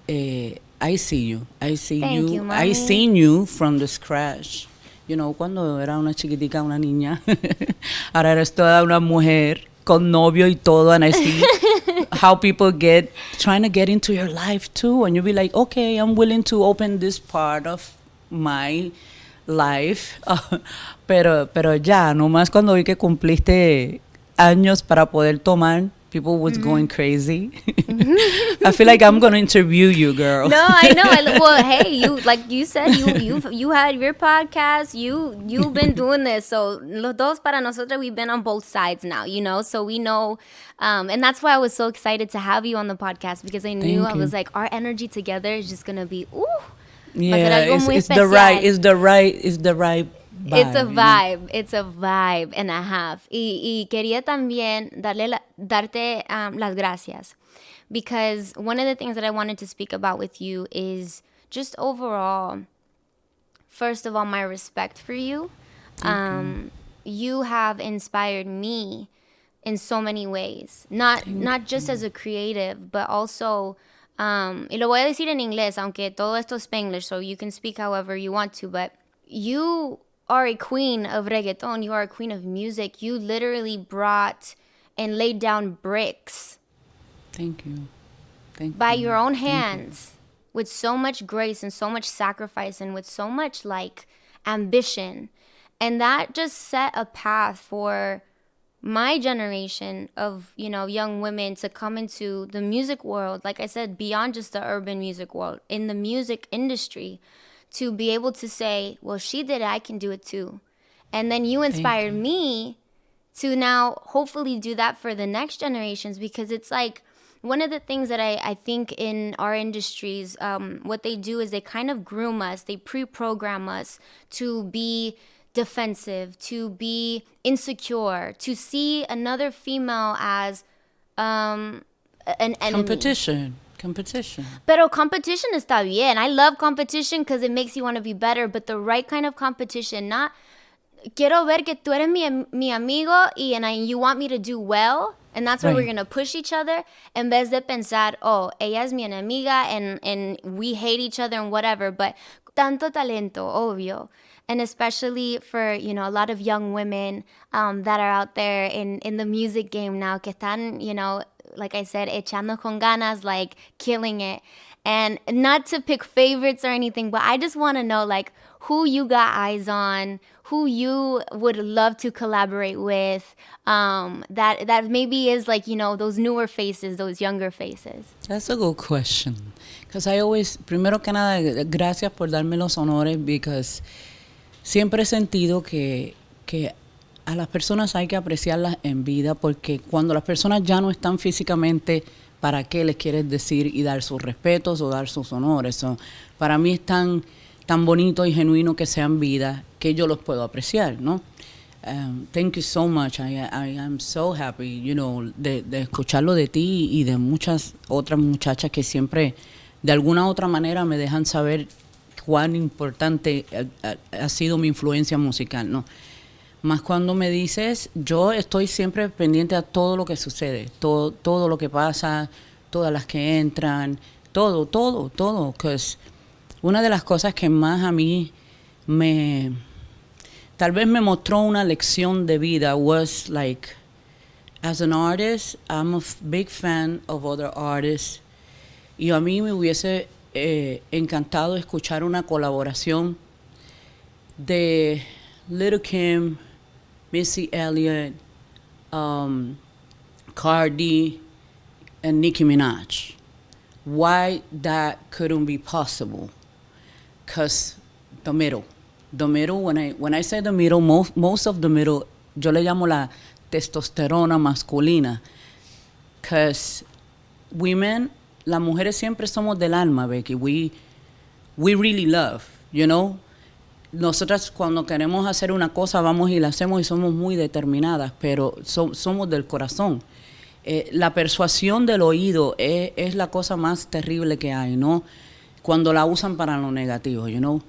I see you. I see Thank you, I mommy. seen you from the scratch. You know, cuando era una chiquitica, una niña. Ahora eres toda una mujer con novio y todo, and I see how people trying to get into your life too, and you be like, okay, I'm willing to open this part of my life, pero ya, nomás cuando vi que cumpliste años para poder tomar, people was going crazy. I feel like I'm gonna interview you, girl. No, I know. Well, hey, you like you said, you had your podcast. You've been doing this. So los dos para nosotros, we've been on both sides now, you know. So we know, and that's why I was so excited to have you on the podcast because I knew I was like, our energy together is just gonna be Yeah, it's the right vibe. It's a vibe. It's a vibe and a half. Y quería también darte las gracias. Because one of the things that I wanted to speak about with you is just overall, first of all, my respect for you. You have inspired me in so many ways. Not just as a creative, but also, y lo voy a decir en inglés, aunque todo esto es Spanglish, so you can speak however you want to, but you are a queen of reggaeton. You are a queen of music. You literally brought and laid down bricks. Thank you. By your own hands, with so much grace and so much sacrifice and with so much like ambition. And that just set a path for my generation of, you know, young women to come into the music world. Like I said, beyond just the urban music world, in the music industry, to be able to say, well, she did it, I can do it too. And then you inspired me to now hopefully do that for the next generations, because it's like one of the things that I think in our industries, what they do is they kind of groom us, they pre-program us to be defensive, to be insecure, to see another female as an enemy. Competition. Pero competition está bien. I love competition because it makes you want to be better, but the right kind of competition, not quiero ver que tú eres mi amigo and you want me to do well, and that's why we're going to push each other, en vez de pensar, oh, ella es mi enemiga and we hate each other and whatever, but tanto talento, obvio. And especially for, you know, a lot of young women that are out there in the music game now, que están, you know, like I said, echando con ganas, like killing it. And not to pick favorites or anything, but I just want to know, like, who you got eyes on, who you would love to collaborate with, that maybe is like, you know, those newer faces, those younger faces. That's a good question. Because I always, primero que nada, gracias por darme los honores, because siempre he sentido que a las personas hay que apreciarlas en vida, porque cuando las personas ya no están físicamente, ¿para qué les quieres decir y dar sus respetos o dar sus honores? So, para mí es tan bonito y genuino que sean vida que yo los puedo apreciar, ¿no? Thank you so much. I am so happy, you know, de escucharlo de ti y de muchas otras muchachas que siempre, de alguna u otra manera, me dejan saber cuán importante ha sido mi influencia musical, ¿no? Más cuando me dices, yo estoy siempre pendiente a todo lo que sucede, todo lo que pasa, todas las que entran, todo. Because una de las cosas que más a mí tal vez me mostró una lección de vida was like, as an artist, I'm a big fan of other artists. Y a mí me hubiese encantado escuchar una colaboración de Little Kim, Missy Elliott, Cardi, and Nicki Minaj. Why that couldn't be possible? Because the middle, when I say the middle, most of the middle, yo le llamo la testosterona masculina. Because women, las mujeres siempre somos del alma, Becky. We really love, you know? Nosotras cuando queremos hacer una cosa vamos y la hacemos y somos muy determinadas, pero somos del corazón. La persuasión del oído es la cosa más terrible que hay, ¿no? Cuando la usan para lo negativo, you know.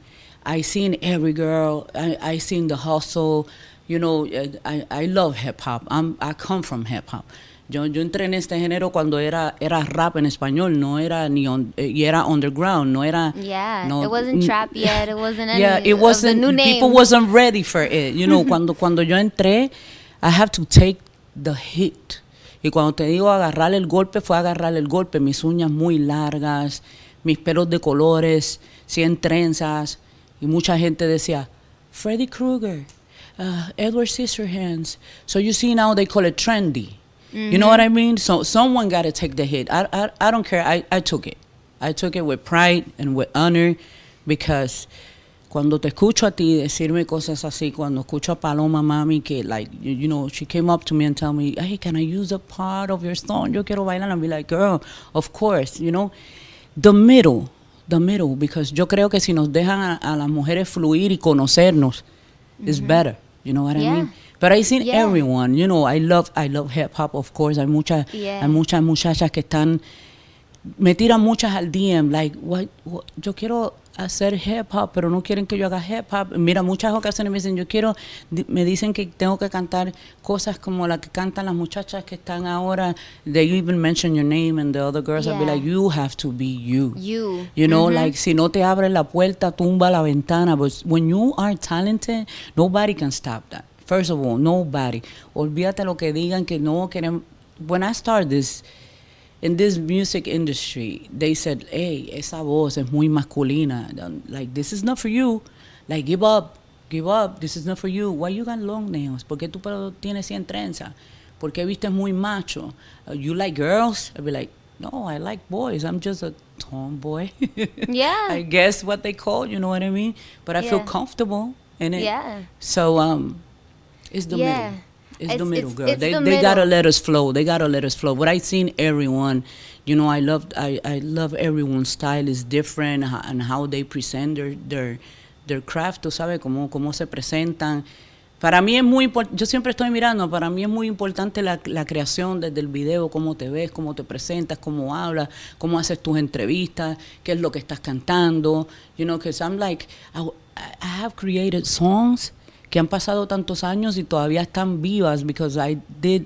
I seen every girl, I seen the hustle, you know. I love hip hop. I come from hip hop. Yo entré en este género cuando era rap en español, no era y era underground, no era. Yeah, no, it wasn't trap yet, it wasn't any. Yeah, it wasn't. Of the new name. People wasn't ready for it, you know. cuando yo entré, I have to take the hit. Y cuando te digo agarrar el golpe, fue agarrar el golpe. Mis uñas muy largas, mis pelos de colores, 100 trenzas, y mucha gente decía, Freddy Krueger, Edward Scissorhands. So you see now they call it trendy. Mm-hmm. You know what I mean? So someone got to take the hit. I don't care. I took it. I took it with pride and with honor, because cuando te escucho a ti decirme cosas así, cuando escucho a Paloma Mami que, like, you know, she came up to me and tell me, hey, can I use a part of your song? Yo quiero bailar. And be like, girl, of course, you know. The middle, because yo creo que si nos dejan a las mujeres fluir y conocernos, is better. You know what I mean? But I seen everyone, you know. I love hip hop, of course. Hay muchas muchachas que están, me tiran muchas al DM, like, what, yo quiero hacer hip hop, pero no quieren que yo haga hip hop. Mira, muchas ocasiones me dicen, me dicen que tengo que cantar cosas como las que cantan las muchachas que están ahora. They even mention your name, and the other girls will be like, you have to be you. You know, like, si no te abres la puerta, tumba la ventana. But when you are talented, nobody can stop that. First of all, nobody. Olvídate lo que digan que no queremos. When I started this, in this music industry, they said, hey, esa voz es muy masculina. Like, this is not for you. Like, give up. This is not for you. Why you got long nails? ¿Por qué tu pelo tiene 100 trenzas? ¿Por qué vistes muy macho? You like girls? I'd be like, no, I like boys. I'm just a tomboy. Yeah. I guess what they call, you know what I mean? But I feel comfortable in it. Yeah. So, it's the middle. It's the middle, girl. They middle. gotta let us flow. But I seen everyone, you know. I love everyone's style is different, and how they present their craft. Tú sabes cómo se presentan. Para mí es muy importante. Yo siempre estoy mirando. Para mí es muy importante la creación desde el video, cómo te ves, cómo te presentas, cómo hablas, cómo haces tus entrevistas, qué es lo que estás cantando. You know, because I'm like, I have created songs que han pasado tantos años y todavía están vivas, because I did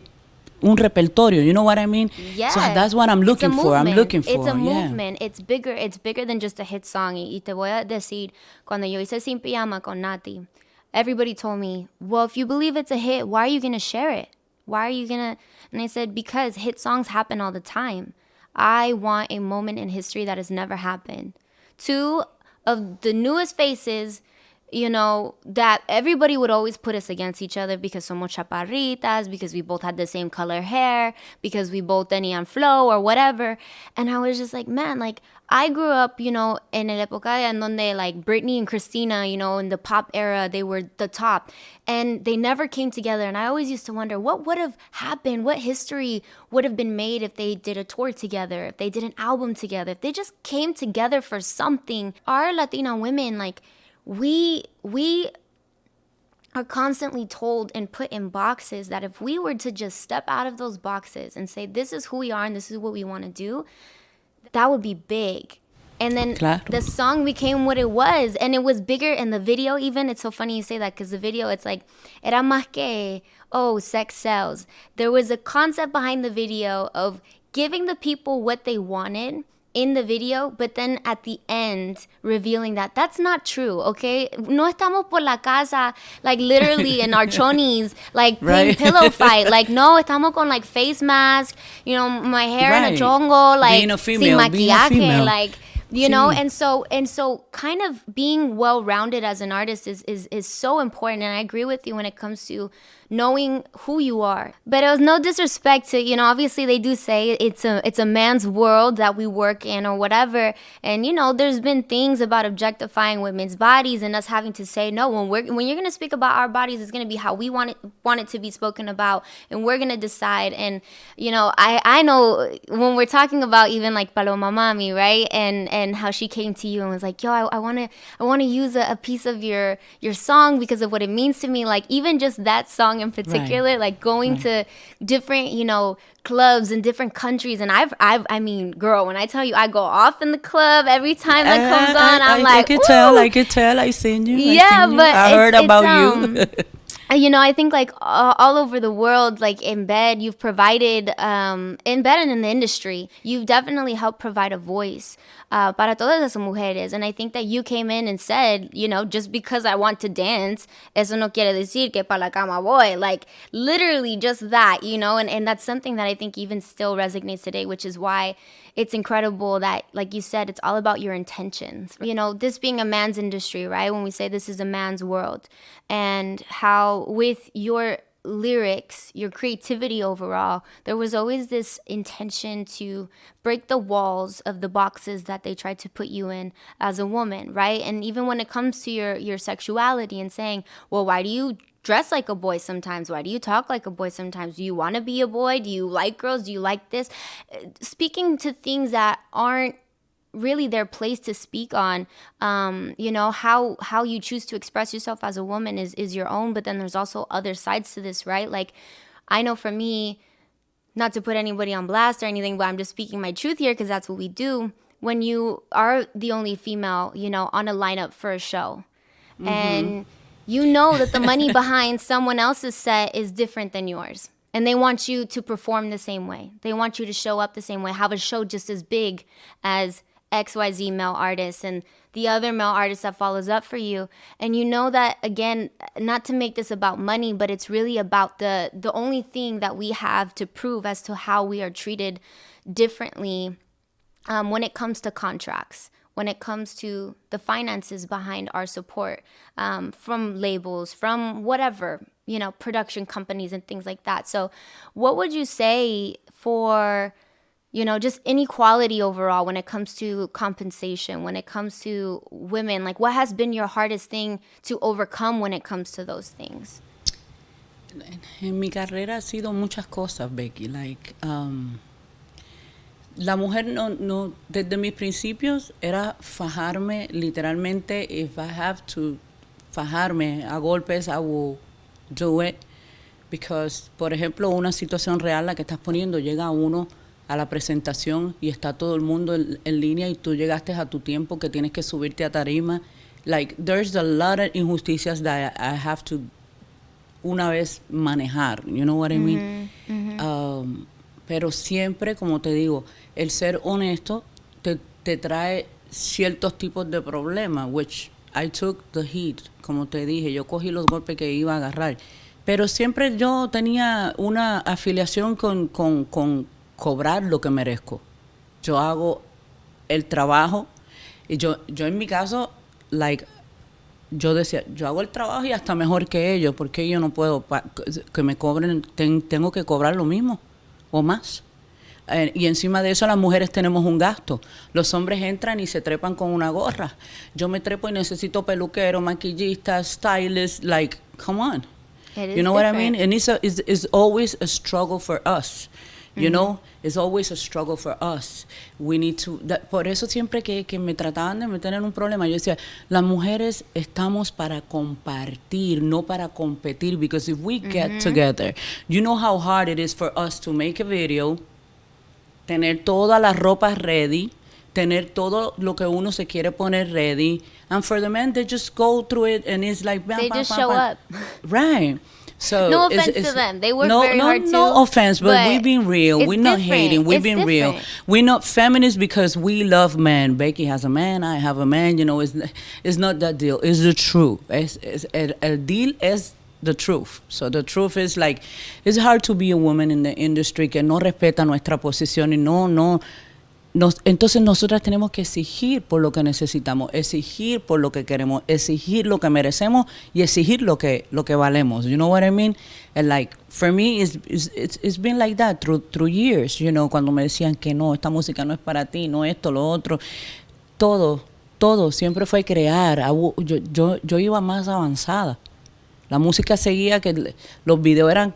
un repertorio, you know what I mean? Yeah. So that's what I'm looking for. It's a movement. It's bigger than just a hit song. Y te voy a decir, cuando yo hice Sin Pijama con Nati, everybody told me, well, if you believe it's a hit, why are you going to share it? Why are you gonna? And I said, because hit songs happen all the time. I want a moment in history that has never happened. Two of the newest faces, you know, that everybody would always put us against each other because somos chaparritas, because we both had the same color hair, because we both tenían flow or whatever. And I was just like, man, like, I grew up, you know, in el época en donde like Britney and Christina, you know, in the pop era, they were the top. And they never came together. And I always used to wonder what would have happened, what history would have been made if they did a tour together, if they did an album together, if they just came together for something. Our Latina women, like, we are constantly told and put in boxes that if we were to just step out of those boxes and say, this is who we are and this is what we want to do, that would be big. And then the song became what it was, and it was bigger in the video even. It's so funny you say that, because the video, it's like, era más que, oh, sex sells. There was a concept behind the video of giving the people what they wanted in the video, but then at the end revealing that that's not true, okay? No estamos por la casa, like literally in our chonies, like playing pillow fight. Like, no, estamos con like face mask, you know, my hair in a chongo, like being a female, sin maquillaje, female. like, you know, and so kind of being well-rounded as an artist is so important. And I agree with you when it comes to knowing who you are. But it was no disrespect to, you know, obviously they do say it's a man's world that we work in or whatever. And, you know, there's been things about objectifying women's bodies and us having to say, no, when you're going to speak about our bodies, it's going to be how we want it to be spoken about. And we're going to decide. And, you know, I know when we're talking about even like Paloma Mami, right? And how she came to you and was like, yo, I want to use a piece of your song because of what it means to me. Like, even just that song in particular, like going to different, you know, clubs in different countries. And I mean, girl, when I tell you I go off in the club every time that comes on, I'm like, I could tell, I seen you. Yeah, but I heard about you. You know, I think like all over the world, like in bed, you've provided, in bed and in the industry, you've definitely helped provide a voice para todas las mujeres. And I think that you came in and said, you know, just because I want to dance, eso no quiere decir que pa la cama voy. Like, literally just that, you know, and that's something that I think even still resonates today, which is why it's incredible that, like you said, it's all about your intentions. You know, this being a man's industry, right? When we say this is a man's world, and how with your lyrics, your creativity overall, there was always this intention to break the walls of the boxes that they tried to put you in as a woman, right? And even when it comes to your sexuality and saying, well, why do you dress like a boy sometimes? Why do you talk like a boy sometimes? Do you want to be a boy? Do you like girls? Do you like this? Speaking to things that aren't really their place to speak on. You know, how you choose to express yourself as a woman is your own, but then there's also other sides to this, right? Like, I know for me, not to put anybody on blast or anything, but I'm just speaking my truth here because that's what we do. When you are the only female, you know, on a lineup for a show, and you know that the money behind someone else's set is different than yours. And they want you to perform the same way. They want you to show up the same way, have a show just as big as XYZ male artists and the other male artist that follows up for you. And you know that, again, not to make this about money, but it's really about the only thing that we have to prove as to how we are treated differently when it comes to contracts, when it comes to the finances behind our support from labels, from whatever, you know, production companies and things like that. So what would you say for, you know, just inequality overall when it comes to compensation, when it comes to women? Like, what has been your hardest thing to overcome when it comes to those things? En mi carrera ha sido muchas cosas, Becky. Like, la mujer no, desde mis principios era fajarme literalmente. If I have to fajarme a golpes, I will do it. Because, por ejemplo, una situación real, la que estás poniendo, llega uno a la presentación y está todo el mundo en línea y tú llegaste a tu tiempo que tienes que subirte a tarima. Like, there's a lot of injusticias that I have to una vez manejar, you know what I mean? Pero siempre, como te digo, el ser honesto te trae ciertos tipos de problemas, which I took the heat, como te dije, yo cogí los golpes que iba a agarrar. Pero siempre yo tenía una afiliación con cobrar lo que merezco. Yo hago el trabajo y yo en mi caso, like, yo decía, yo hago el trabajo y hasta mejor que ellos, porque yo no puedo que me cobren, tengo que cobrar lo mismo o más. Y encima de eso las mujeres tenemos un gasto. Los hombres entran y se trepan con una gorra. Yo me trepo y necesito peluquero, maquillista, stylist, like, come on. You know what I mean? And it's always a struggle for us. You know, it's always a struggle for us. We need to. Por eso siempre que me trataban de meter en un problema, yo decía, las mujeres estamos para compartir, no para competir. Because if we get together, you know how hard it is for us to make a video, tener todas las ropas ready, tener todo lo que uno se quiere poner ready, and for the men, they just go through it, and it's like, bam, They bam, just bam, show bam. up. Right. So No offense to them. They work very hard too. No offense, but we've been real. it's We're not different. hating. We've It's been real. different. We're not feminists because we love men. Becky has a man. I have a man. You know, it's not that deal. It's the truth. El deal es the truth. So the truth is like, it's hard to be a woman in the industry que no respeta nuestra posición y entonces nosotras tenemos que exigir por lo que necesitamos, exigir por lo que queremos, exigir lo que merecemos y exigir lo que valemos. You know what I mean? And like, for me, it's been like that through years. You know, cuando me decían que no, esta música no es para ti, no esto, lo otro. Todo siempre fue crear. Yo iba más avanzada. La música seguía, que los videos eran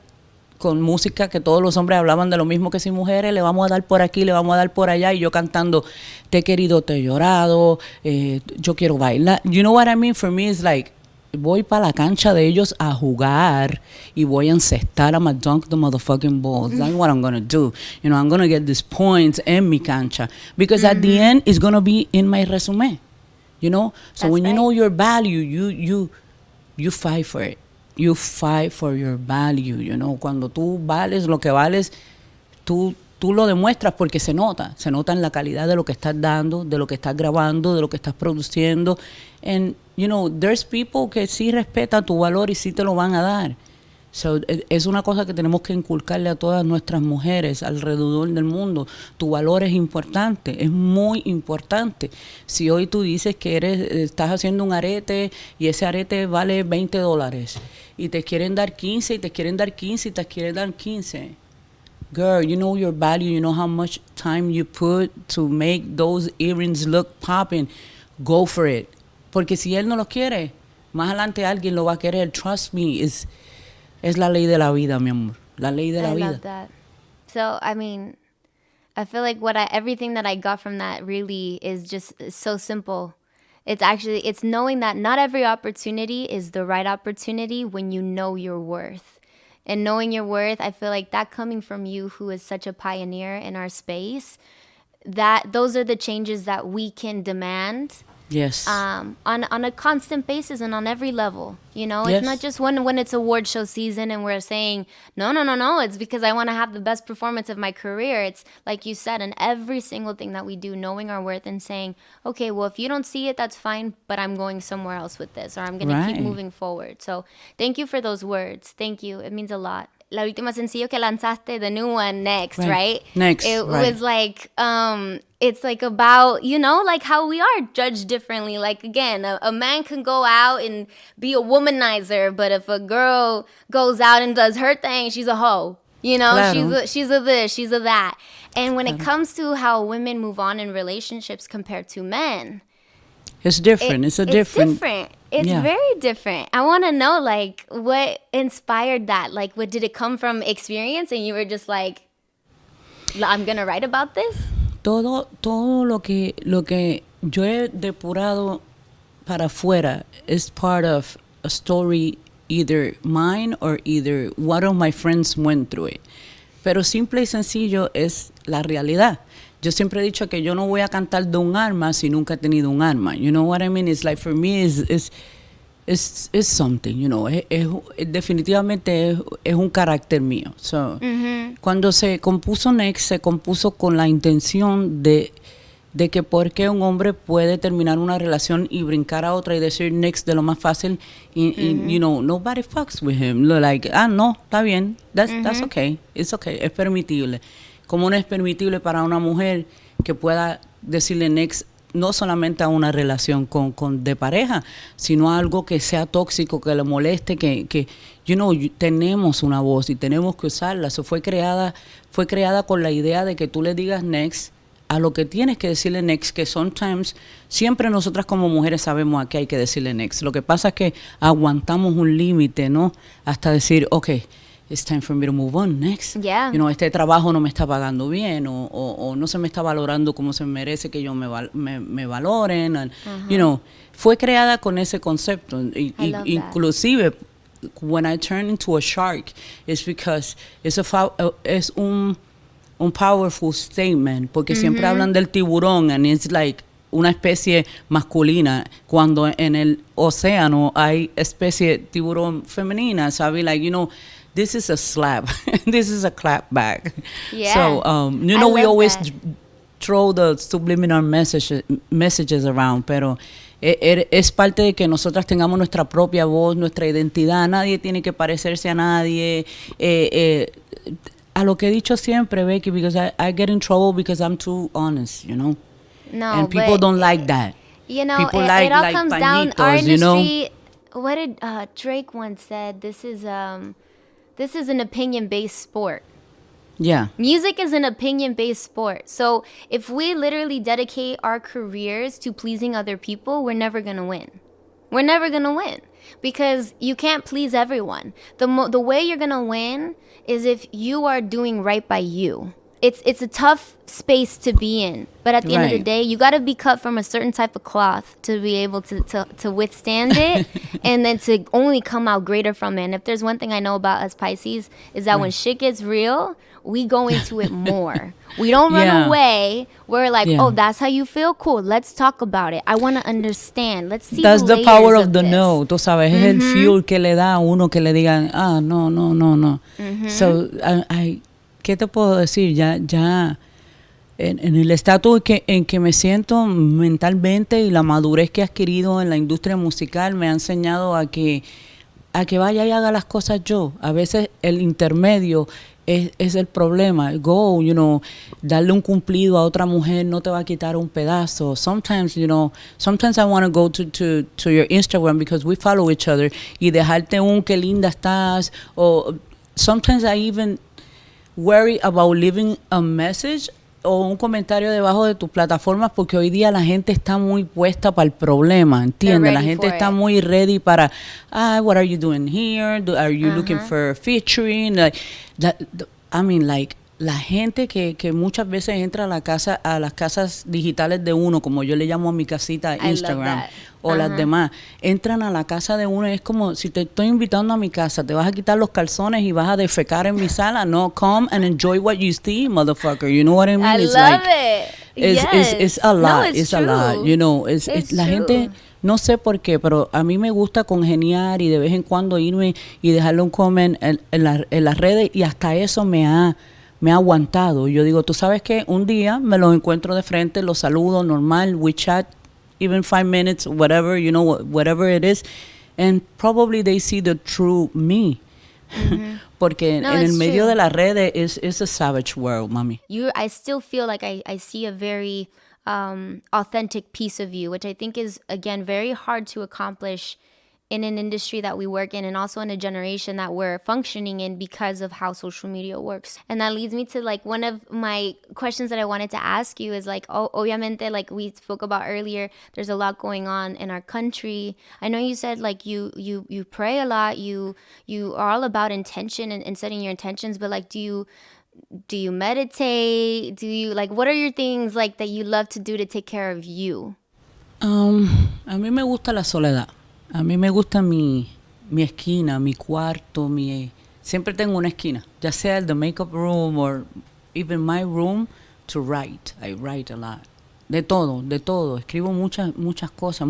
con música que todos los hombres hablaban de lo mismo que si mujeres, le vamos a dar por aquí, le vamos a dar por allá, y yo cantando, te he querido, te he llorado, yo quiero bailar. You know what I mean? For me, it's like, voy para la cancha de ellos a jugar y voy a encestar, I'm a dunk the motherfucking balls. That's what I'm going to do. You know, I'm going to get these points en mi cancha. Because at the end, it's going to be in my resume. You know? So That's when right. you know your value, you fight for it. You fight for your value, you know. Cuando tú vales lo que vales, tú lo demuestras porque se nota en la calidad de lo que estás dando, de lo que estás grabando, de lo que estás produciendo. And, you know, there's people que sí respetan tu valor y sí te lo van a dar. So, es una cosa que tenemos que inculcarle a todas nuestras mujeres alrededor del mundo. Tu valor es importante, es muy importante. Si hoy tú dices que estás haciendo un arete y ese arete vale $20 y te quieren dar 15 y te quieren dar 15 y te quieren dar 15. Girl, you know your value, you know how much time you put to make those earrings look popping. Go for it. Porque si él no los quiere, más adelante alguien lo va a querer. Trust me, es la ley de la vida, mi amor. La ley de la vida. I love that. So, I mean, I feel like everything that I got from that really is just so simple. It's knowing that not every opportunity is the right opportunity when you know your worth. And knowing your worth, I feel like that coming from you, who is such a pioneer in our space, that those are the changes that we can demand. Yes. On a constant basis and on every level. You know, Yes. it's not just when it's award show season and we're saying, no, it's because I want to have the best performance of my career. It's like you said, in every single thing that we do, knowing our worth and saying, okay, well, if you don't see it, that's fine, but I'm going somewhere else with this, or I'm going to keep Right. moving forward. So thank you for those words. Thank you. It means a lot. La última sencillo que lanzaste, the new one, Next, right? Next, It right. was like, it's like about, you know, like how we are judged differently. Like, again, a man can go out and be a womanizer, but if a girl goes out and does her thing, she's a hoe. You know, Claro. she's a this, she's a that. And when it comes to how women move on in relationships compared to men, It's different. It's different. It's Yeah. very different. I want to know, like, what inspired that? Like, what did it come from experience and you were just like, I'm going to write about this? Todo lo que yo he depurado para afuera is part of a story, either mine or either one of my friends went through it. Pero simple y sencillo es la realidad. Yo siempre he dicho que yo no voy a cantar de un arma si nunca he tenido un arma. You know what I mean? It's like, for me, it's something, you know. Definitivamente es un carácter mío. So, cuando se compuso Next, se compuso con la intención de de que por qué un hombre puede terminar una relación y brincar a otra y decir next de lo más fácil y you know, nobody fucks with him. Like, no, está bien, that's okay, it's okay, es permitible. Como no es permitible para una mujer que pueda decirle next no solamente a una relación de pareja, sino a algo que sea tóxico, que le moleste, que you know, tenemos una voz y tenemos que usarla. Eso fue creada con la idea de que tú le digas next a lo que tienes que decirle next, que sometimes, siempre nosotras como mujeres sabemos a qué hay que decirle next. Lo que pasa es que aguantamos un límite, ¿no? Hasta decir, okay, it's time for me to move on next. Yeah. You know, este trabajo no me está pagando bien o no se me está valorando como se merece que yo me valoren. And, you know, fue creada con ese concepto. Inclusive, when I turn into a shark, it's because es un powerful statement, porque siempre hablan del tiburón and it's like una especie masculina, cuando en el océano hay especie tiburón femenina. So I be like, you know, this is a slap. This is a clap back. Yeah. So, you know, we always throw the subliminal messages around, pero es parte de que nosotras tengamos nuestra propia voz, nuestra identidad. Nadie tiene que parecerse a nadie. A lo que he dicho siempre, Becky, because I get in trouble because I'm too honest, you know? No, and people don't like that. You know, people it all comes down, our industry, you know? What did Drake once said, this is an opinion-based sport. Yeah. Music is an opinion-based sport. So if we literally dedicate our careers to pleasing other people, we're never going to win. We're never going to win because you can't please everyone. The way you're going to win is if you are doing right by you. It's a tough space to be in, but at the end of the day, you got to be cut from a certain type of cloth to be able to withstand it and then to only come out greater from it. And if there's one thing I know about us Pisces is that when shit gets real, we go into it more. We don't run away. We're like, oh, that's how you feel? Cool. Let's talk about it. I want to understand. Let's see That's the the power of the this. no. Tú sabes, es el fuel que le da a uno que le digan, no. So, ¿qué te puedo decir? Ya en el estatus en que me siento mentalmente y la madurez que he adquirido en la industria musical me ha enseñado a que vaya y haga las cosas yo. A veces el intermedio es el problema. Go, you know, darle un cumplido a otra mujer no te va a quitar un pedazo. Sometimes, you know, I want to go to your Instagram because we follow each other y dejarte un qué linda estás. O sometimes I even worry about leaving a message o un comentario debajo de tus plataformas porque hoy día la gente está muy puesta para el problema, ¿entiendes? La gente está muy ready para, what are you doing here? Are you looking for featuring? La gente que muchas veces entra a las casas digitales de uno, como yo le llamo a mi casita Instagram o las demás, entran a la casa de uno y es como si te estoy invitando a mi casa, te vas a quitar los calzones y vas a defecar en mi sala. No, come and enjoy what you see, motherfucker. You know what I mean? I love it. It's a lot. No, it's a lot. You know, la gente, no sé por qué, pero a mí me gusta congeniar y de vez en cuando irme y dejarle un comment en las redes y hasta eso me ha aguantado. Yo digo, tú sabes que un día me lo encuentro de frente, lo saludo normal, we chat, even 5 minutes, whatever, you know, whatever it is, and probably they see the true me. Porque en el medio de las redes is a savage world, mami. I still feel like I see a very authentic piece of you, which I think is, again, very hard to accomplish in an industry that we work in and also in a generation that we're functioning in because of how social media works. And that leads me to like one of my questions that I wanted to ask you is like, obviamente, like we spoke about earlier, there's a lot going on in our country. I know you said like you pray a lot, you are all about intention and setting your intentions, but like do you meditate? Do you like, what are your things like that you love to do to take care of you? A mí me gusta la soledad. A mí me gusta mi esquina, mi cuarto, siempre tengo una esquina, ya sea the makeup room or even my room to write. I write a lot. De todo. Escribo muchas cosas,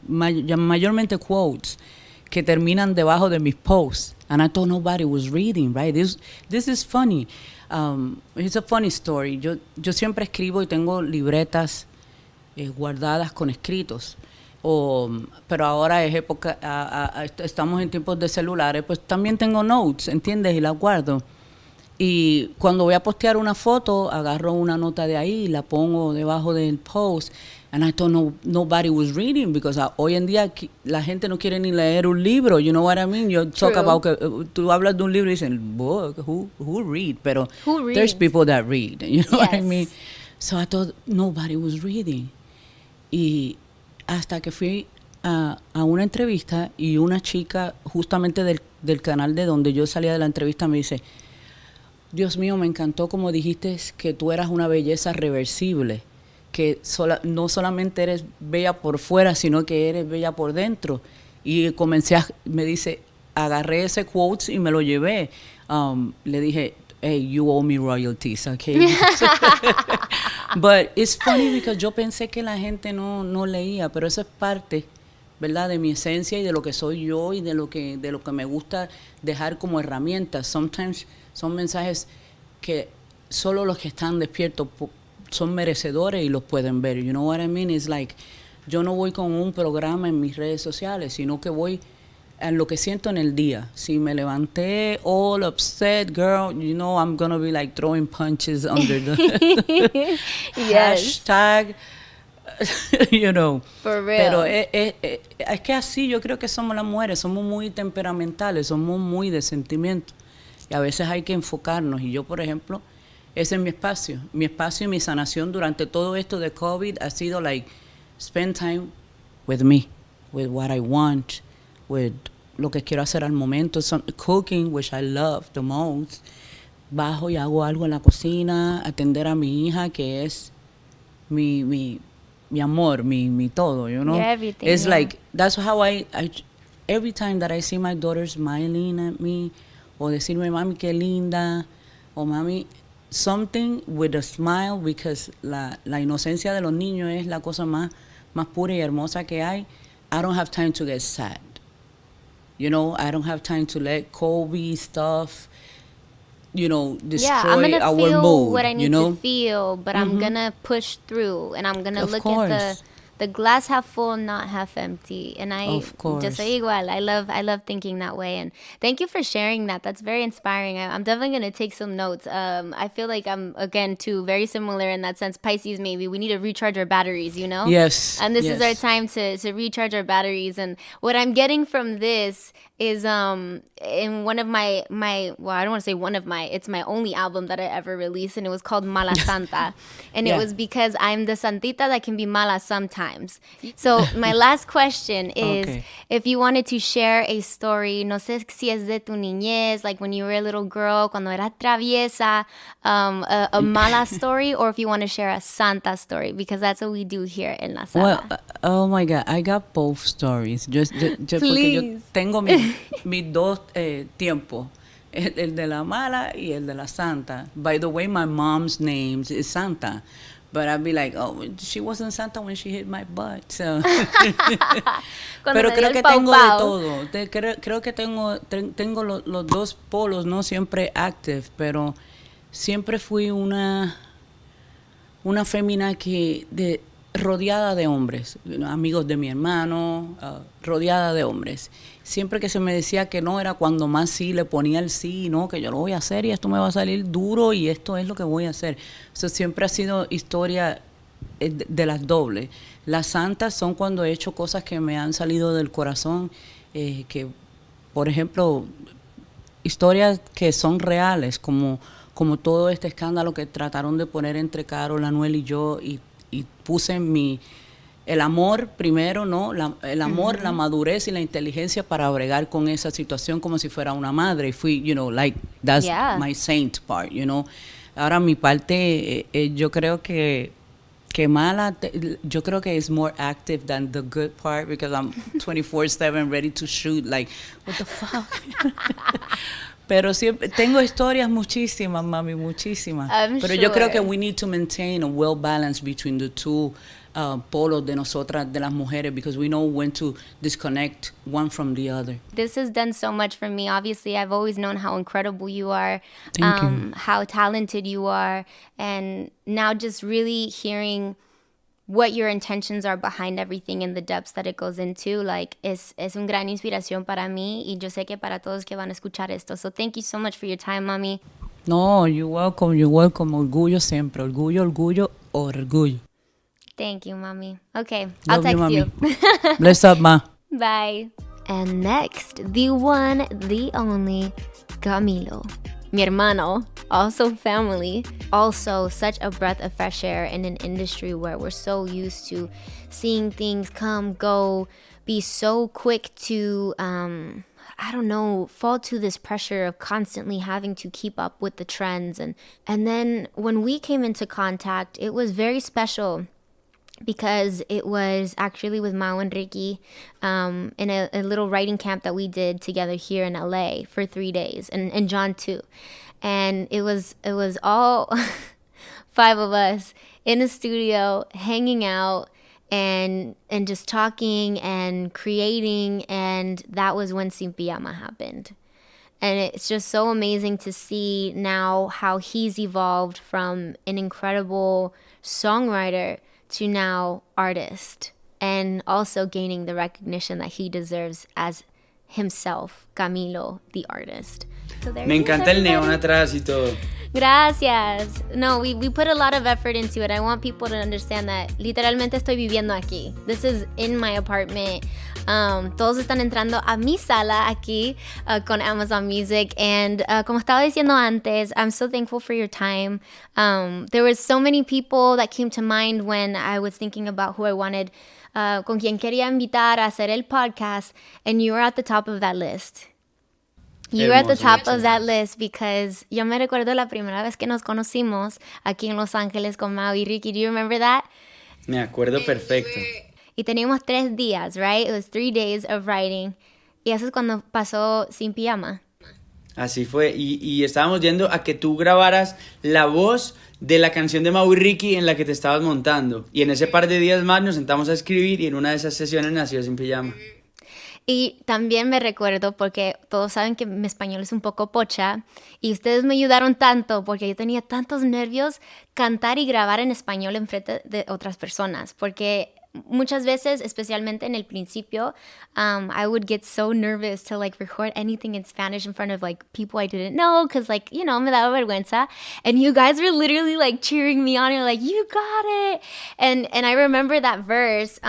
mayormente quotes que terminan debajo de mis posts. And I thought nobody was reading, right? This is funny. It's a funny story. Yo siempre escribo y tengo libretas guardadas con escritos. Pero ahora es época, estamos en tiempos de celulares, pues también tengo notes, ¿entiendes? Y las guardo. Y cuando voy a postear una foto, agarro una nota de ahí y la pongo debajo del post. And I thought nobody was reading because hoy en día la gente no quiere ni leer un libro. You know what I mean? You talk about tú hablas de un libro y dicen, book, who read? Pero there's people that read. You know what I mean? So I thought nobody was reading. Y hasta que fui a una entrevista y una chica justamente del canal de donde yo salía de la entrevista me dice, Dios mío, me encantó como dijiste que tú eras una belleza reversible, que no solamente eres bella por fuera, sino que eres bella por dentro. Y me dice, agarré ese quote y me lo llevé. Le dije, hey, you owe me royalties, okay? But it's funny because yo pensé que la gente no leía, pero eso es parte, ¿verdad? De mi esencia y de lo que soy yo y de lo que me gusta dejar como herramientas. Sometimes son mensajes que solo los que están despiertos son merecedores y los pueden ver. You know what I mean? It's like, yo no voy con un programa en mis redes sociales, sino que voy en lo que siento en el día. Si me levanté all upset, girl, you know I'm gonna be like throwing punches under the hashtag, you know. For real. Pero es que así yo creo que somos las mujeres, somos muy temperamentales, somos muy de sentimiento. Y a veces hay que enfocarnos. Y yo, por ejemplo, ese es mi espacio. Mi espacio y mi sanación durante todo esto de COVID ha sido like, spend time with me, with what I want, with lo que quiero hacer al momento. Cooking, which I love the most. Bajo y hago algo en la cocina, atender a mi hija, que es mi amor, mi todo, you know? You're everything, It's yeah. like, that's how I every time that I see my daughter smiling at me, o decirme, mami, qué linda, o mami, something with a smile, because la inocencia de los niños es la cosa más pura y hermosa que hay. I don't have time to get sad. You know, I don't have time to let COVID stuff, you know, destroy I'm gonna our feel mood, what I need you know? to feel, but I'm gonna push through, and I'm gonna Of look course. at the glass half full, not half empty. And Of course. just soy igual. I love thinking that way. And thank you for sharing that. That's very inspiring. I'm definitely gonna take some notes. I feel like I'm again too very similar in that sense. Pisces, maybe we need to recharge our batteries, you know? Yes. And this is our yes. time to recharge our batteries. And what I'm getting from this is in one of my well, I don't want to say one of my, it's my only album that I ever released, and it was called Mala Santa. And Yeah. it was because I'm the santita that can be mala sometimes. So my last question is, Okay. if you wanted to share a story, no sé si es de tu niñez, like when you were a little girl, cuando era traviesa, a mala story, or if you want to share a santa story, because that's what we do here in La Sala. Well, oh my God, I got both stories. Yo porque yo Please. tengo mis dos tiempos, el de la mala y el de la santa. By the way, my mom's name is Santa, but I'd be like, oh, she wasn't Santa when she hit my butt. So. Cuando Pero me dio creo el que pau tengo de pau. todo. Creo que tengo los dos polos, no siempre active, pero siempre fui una fémina rodeada de hombres, amigos de mi hermano, rodeada de hombres. Siempre que se me decía que no, era cuando más sí le ponía el sí, no, que yo lo voy a hacer y esto me va a salir duro y esto es lo que voy a hacer. Eso siempre ha sido historia de las dobles. Las santas son cuando he hecho cosas que me han salido del corazón, que, por ejemplo, historias que son reales, como todo este escándalo que trataron de poner entre Carol, Anuel y yo, y puse el amor primero, ¿no? El amor, la madurez y la inteligencia para bregar con esa situación como si fuera una madre. Y fui, you know, like, that's my saint part, you know. Ahora mi parte, yo creo que mala, yo creo que es more active than the good part, because I'm 24/7 ready to shoot, like, what the fuck? Pero siempre tengo historias muchísimas, mami, muchísimas. Pero yo creo que we need to maintain a well balance between the two polos de nosotras, de las mujeres, because we know when to disconnect one from the other. This has done so much for me. Obviously, I've always known how incredible you are, Thank you. how talented you are, and now just really hearing what your intentions are behind everything and the depths that it goes into, like, es un gran inspiración para mí y yo sé que para todos que van a escuchar esto. So thank you so much for your time, mami. No, you're welcome, you're welcome. Orgullo siempre. Orgullo, orgullo, orgullo. Thank you, mami. Okay, I'll Love text you. you. Bless up, ma. Bye. And next, the one, the only, Camilo. Mi hermano, also family, also such a breath of fresh air in an industry where we're so used to seeing things come, go, be so quick to, I don't know, fall to this pressure of constantly having to keep up with the trends. And then when we came into contact, it was very special because it was actually with Mao and Ricky in a little writing camp that we did together here in LA for 3 days, and John too. And it was all 5 of us in a studio hanging out and just talking and creating, and that was when Sin Pijama happened. And it's just so amazing to see now how he's evolved from an incredible songwriter to now artist, and also gaining the recognition that he deserves as himself, Camilo, the artist. So there Me it is, encanta el neón everybody. atrás y todo. Gracias. No, we put a lot of effort into it. I want people to understand that literalmente estoy viviendo aquí. This is in my apartment. Todos están entrando a mi sala aquí con Amazon Music. And como estaba diciendo antes, I'm so thankful for your time. There was so many people that came to mind when I was thinking about who I wanted, con quien quería invitar a hacer el podcast. And you were at the top of that list. You were at the top of that list because yo me recuerdo la primera vez que nos conocimos aquí en Los Ángeles con Mau y Ricky. Do you remember that? Me acuerdo perfecto. Y teníamos 3 días, right? It was 3 days of writing. Y eso es cuando pasó Sin Pijama. Así fue. Y estábamos yendo a que tú grabaras la voz de la canción de Mau y Ricky en la que te estabas montando. Y en ese par de días más nos sentamos a escribir y en una de esas sesiones nació Sin Pijama. Y también me recuerdo, porque todos saben que mi español es un poco pocha, y ustedes me ayudaron tanto porque yo tenía tantos nervios cantar y grabar en español en frente de otras personas, porque muchas veces, especialmente en el principio, I would get so nervous to like record anything in Spanish in front of like people I didn't know, because like, you know, me daba vergüenza, and you guys were literally like cheering me on. You're like, you got it. And I remember that verse,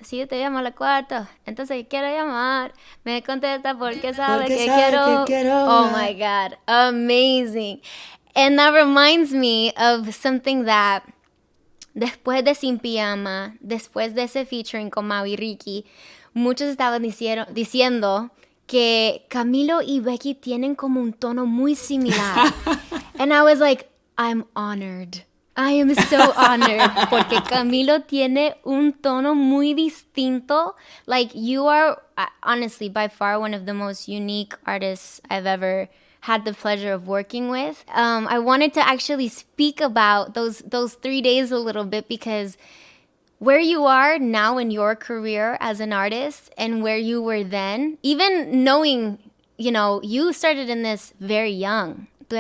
si yo te llamo a la cuarta, entonces quiero llamar, me contesta porque sabe que quiero. Oh my God, amazing. And that reminds me of something that después de Sin Pijama, después de ese featuring con Mau y Ricky, muchos estaban diciendo que Camilo y Becky tienen como un tono muy similar. And I was like, I'm honored. I am so honored. Porque Camilo tiene un tono muy distinto. Like, you are, honestly, by far one of the most unique artists I've ever had the pleasure of working with. I wanted to actually speak about those 3 days a little bit, because where you are now in your career as an artist and where you were then, even knowing, you know, you started in this very young. Tú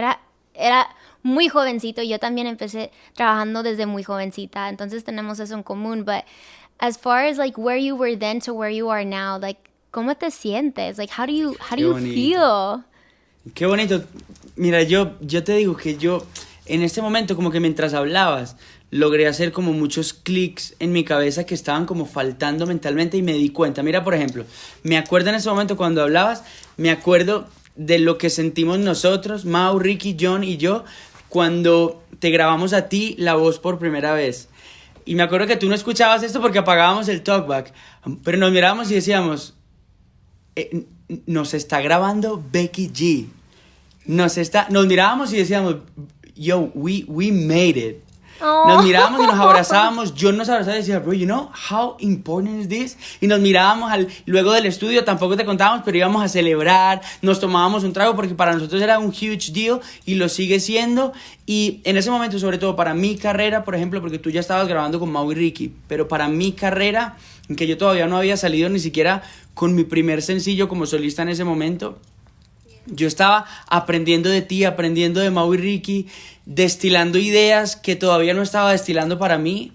era muy jovencito. Yo también empecé trabajando desde muy jovencita. Entonces tenemos eso en común. But as far as like where you were then to where you are now, like, ¿cómo te sientes? Like, how do you feel? Qué bonito. Mira, yo te digo que yo en este momento, como que mientras hablabas, logré hacer como muchos clics en mi cabeza que estaban como faltando mentalmente, y me di cuenta. Mira, por ejemplo, me acuerdo en ese momento cuando hablabas, me acuerdo de lo que sentimos nosotros, Mau, Ricky, John y yo, cuando te grabamos a ti la voz por primera vez. Y me acuerdo que tú no escuchabas esto porque apagábamos el talkback, pero nos mirábamos y decíamos, nos está grabando Becky G. Nos mirábamos y decíamos, yo, we made it. Oh. Nos mirábamos y nos abrazábamos. Yo nos abrazaba y decía, bro, you know how important is this? Y nos mirábamos luego del estudio, tampoco te contábamos, pero íbamos a celebrar, nos tomábamos un trago porque para nosotros era un huge deal y lo sigue siendo. Y en ese momento, sobre todo para mi carrera, por ejemplo, porque tú ya estabas grabando con Mau y Ricky, pero para mi carrera, en que yo todavía no había salido ni siquiera con mi primer sencillo como solista en ese momento, yo estaba aprendiendo de ti, aprendiendo de Mau y Ricky, destilando ideas que todavía no estaba destilando para mí,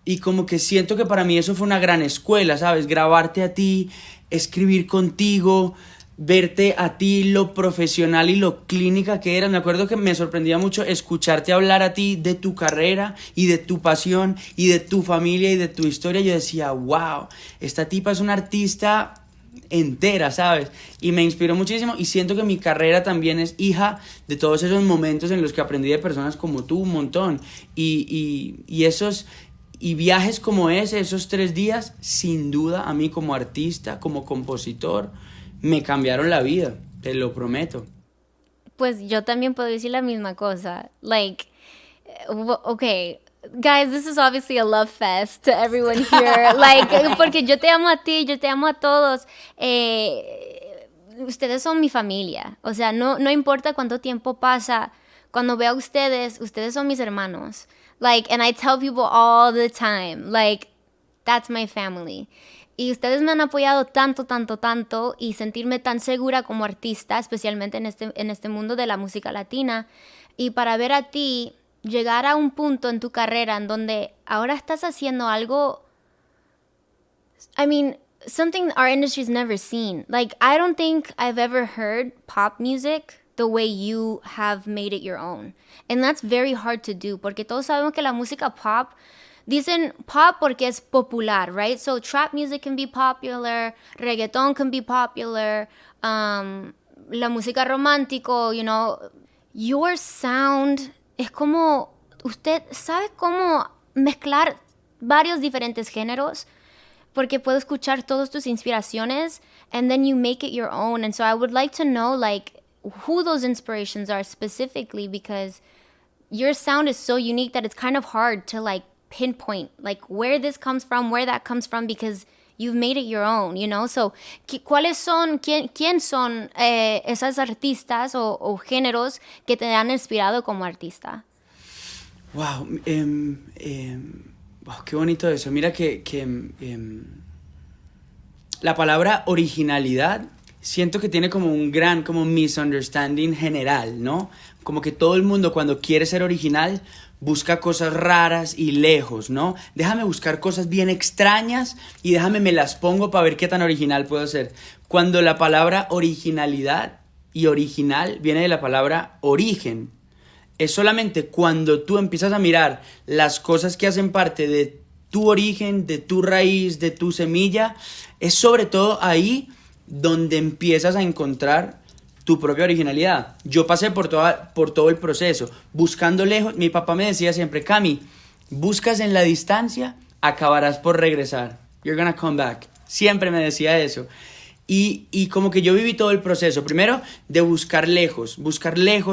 Y como que siento que para mí eso fue una gran escuela, ¿sabes? Grabarte a ti, escribir contigo, verte a ti lo profesional y lo clínica que eras. Me acuerdo que me sorprendía mucho escucharte hablar a ti de tu carrera y de tu pasión y de tu familia y de tu historia. Yo decía, wow, esta tipa es una artista entera, ¿sabes? Y me inspiró muchísimo y siento que mi carrera también es hija de todos esos momentos en los que aprendí de personas como tú un montón. Y esos... Y viajes como ese, esos 3 días, sin duda a mí como artista, como compositor, me cambiaron la vida, te lo prometo. Pues yo también puedo decir la misma cosa. Like, okay, guys, this is obviously a love fest to everyone here. Like, porque yo te amo a ti, yo te amo a todos. Ustedes son mi familia. O sea, no importa cuánto tiempo pasa. Cuando veo a ustedes, ustedes son mis hermanos. Like, and I tell people all the time, like, that's my family. Y ustedes me han apoyado tanto, tanto, tanto y sentirme tan segura como artista, especialmente en este mundo de la música latina. Y para ver a ti llegar a un punto en tu carrera en donde ahora estás haciendo algo, I mean, something our industry's never seen. Like, I don't think I've ever heard pop music the way you have made it your own. And that's very hard to do, porque todos sabemos que la música pop, dicen pop porque es popular, right? So trap music can be popular, reggaeton can be popular, la música romántico, you know. Your sound es como, usted sabe cómo mezclar varios diferentes géneros, porque puedo escuchar todas tus inspiraciones, and then you make it your own. And so I would like to know, like, who those inspirations are specifically, because your sound is so unique that it's kind of hard to like pinpoint like where this comes from, where that comes from, because you've made it your own, you know. So, quién son esas artistas o géneros que te han inspirado como artista? Wow, wow, qué bonito eso. Mira que la palabra originalidad siento que tiene como un gran como misunderstanding general, ¿no? Como que todo el mundo cuando quiere ser original busca cosas raras y lejos, ¿no? Déjame buscar cosas bien extrañas y déjame me las pongo para ver qué tan original puedo ser. Cuando la palabra originalidad y original viene de la palabra origen. Es solamente cuando tú empiezas a mirar las cosas que hacen parte de tu origen, de tu raíz, de tu semilla, es sobre todo ahí donde empiezas a encontrar tu propia originalidad. Yo pasé por todo el proceso, buscando lejos. Mi papá me decía siempre, Cami, buscas en la distancia, acabarás por regresar. You're gonna come back. Siempre me decía eso. Y como que yo viví todo el proceso. Primero, de buscar lejos,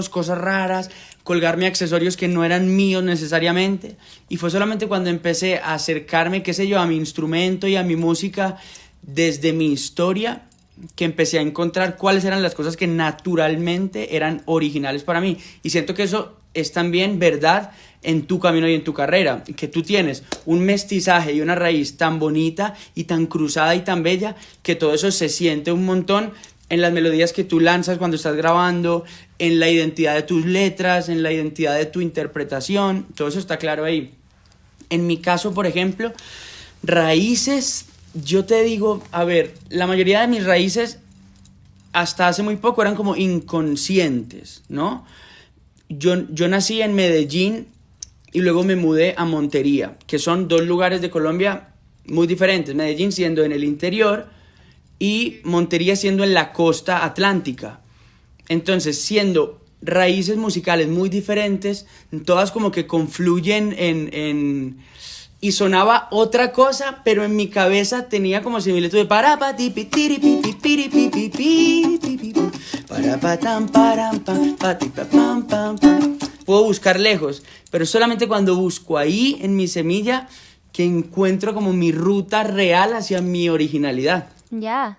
cosas raras, colgarme accesorios que no eran míos necesariamente. Y fue solamente cuando empecé a acercarme, qué sé yo, a mi instrumento y a mi música desde mi historia, que empecé a encontrar cuáles eran las cosas que naturalmente eran originales para mí. Y siento que eso es también verdad en tu camino y en tu carrera, que tú tienes un mestizaje y una raíz tan bonita y tan cruzada y tan bella, que todo eso se siente un montón en las melodías que tú lanzas cuando estás grabando, en la identidad de tus letras, en la identidad de tu interpretación. Todo eso está claro ahí. En mi caso, por ejemplo, raíces, yo te digo, a ver, la mayoría de mis raíces hasta hace muy poco eran como inconscientes, ¿no? Yo nací en Medellín y luego me mudé a Montería, que son 2 lugares de Colombia muy diferentes. Medellín siendo en el interior y Montería siendo en la costa atlántica. Entonces, siendo raíces musicales muy diferentes, todas como que confluyen y sonaba otra cosa, pero en mi cabeza tenía como similitud de para pa ti pi tiri pi pi piri pi pi pi para pa tam param pam pa ti pa pam pam pam. Puedo buscar lejos, pero solamente cuando busco ahí en mi semilla que encuentro como mi ruta real hacia mi originalidad. Yeah.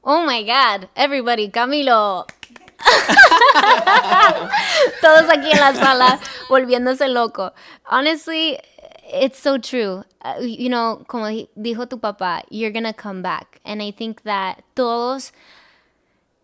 Oh my God, everybody, Camilo. Todos aquí en la sala volviéndose loco. Honestly, it's so true. You know, como dijo tu papá, you're gonna come back. And I think that todos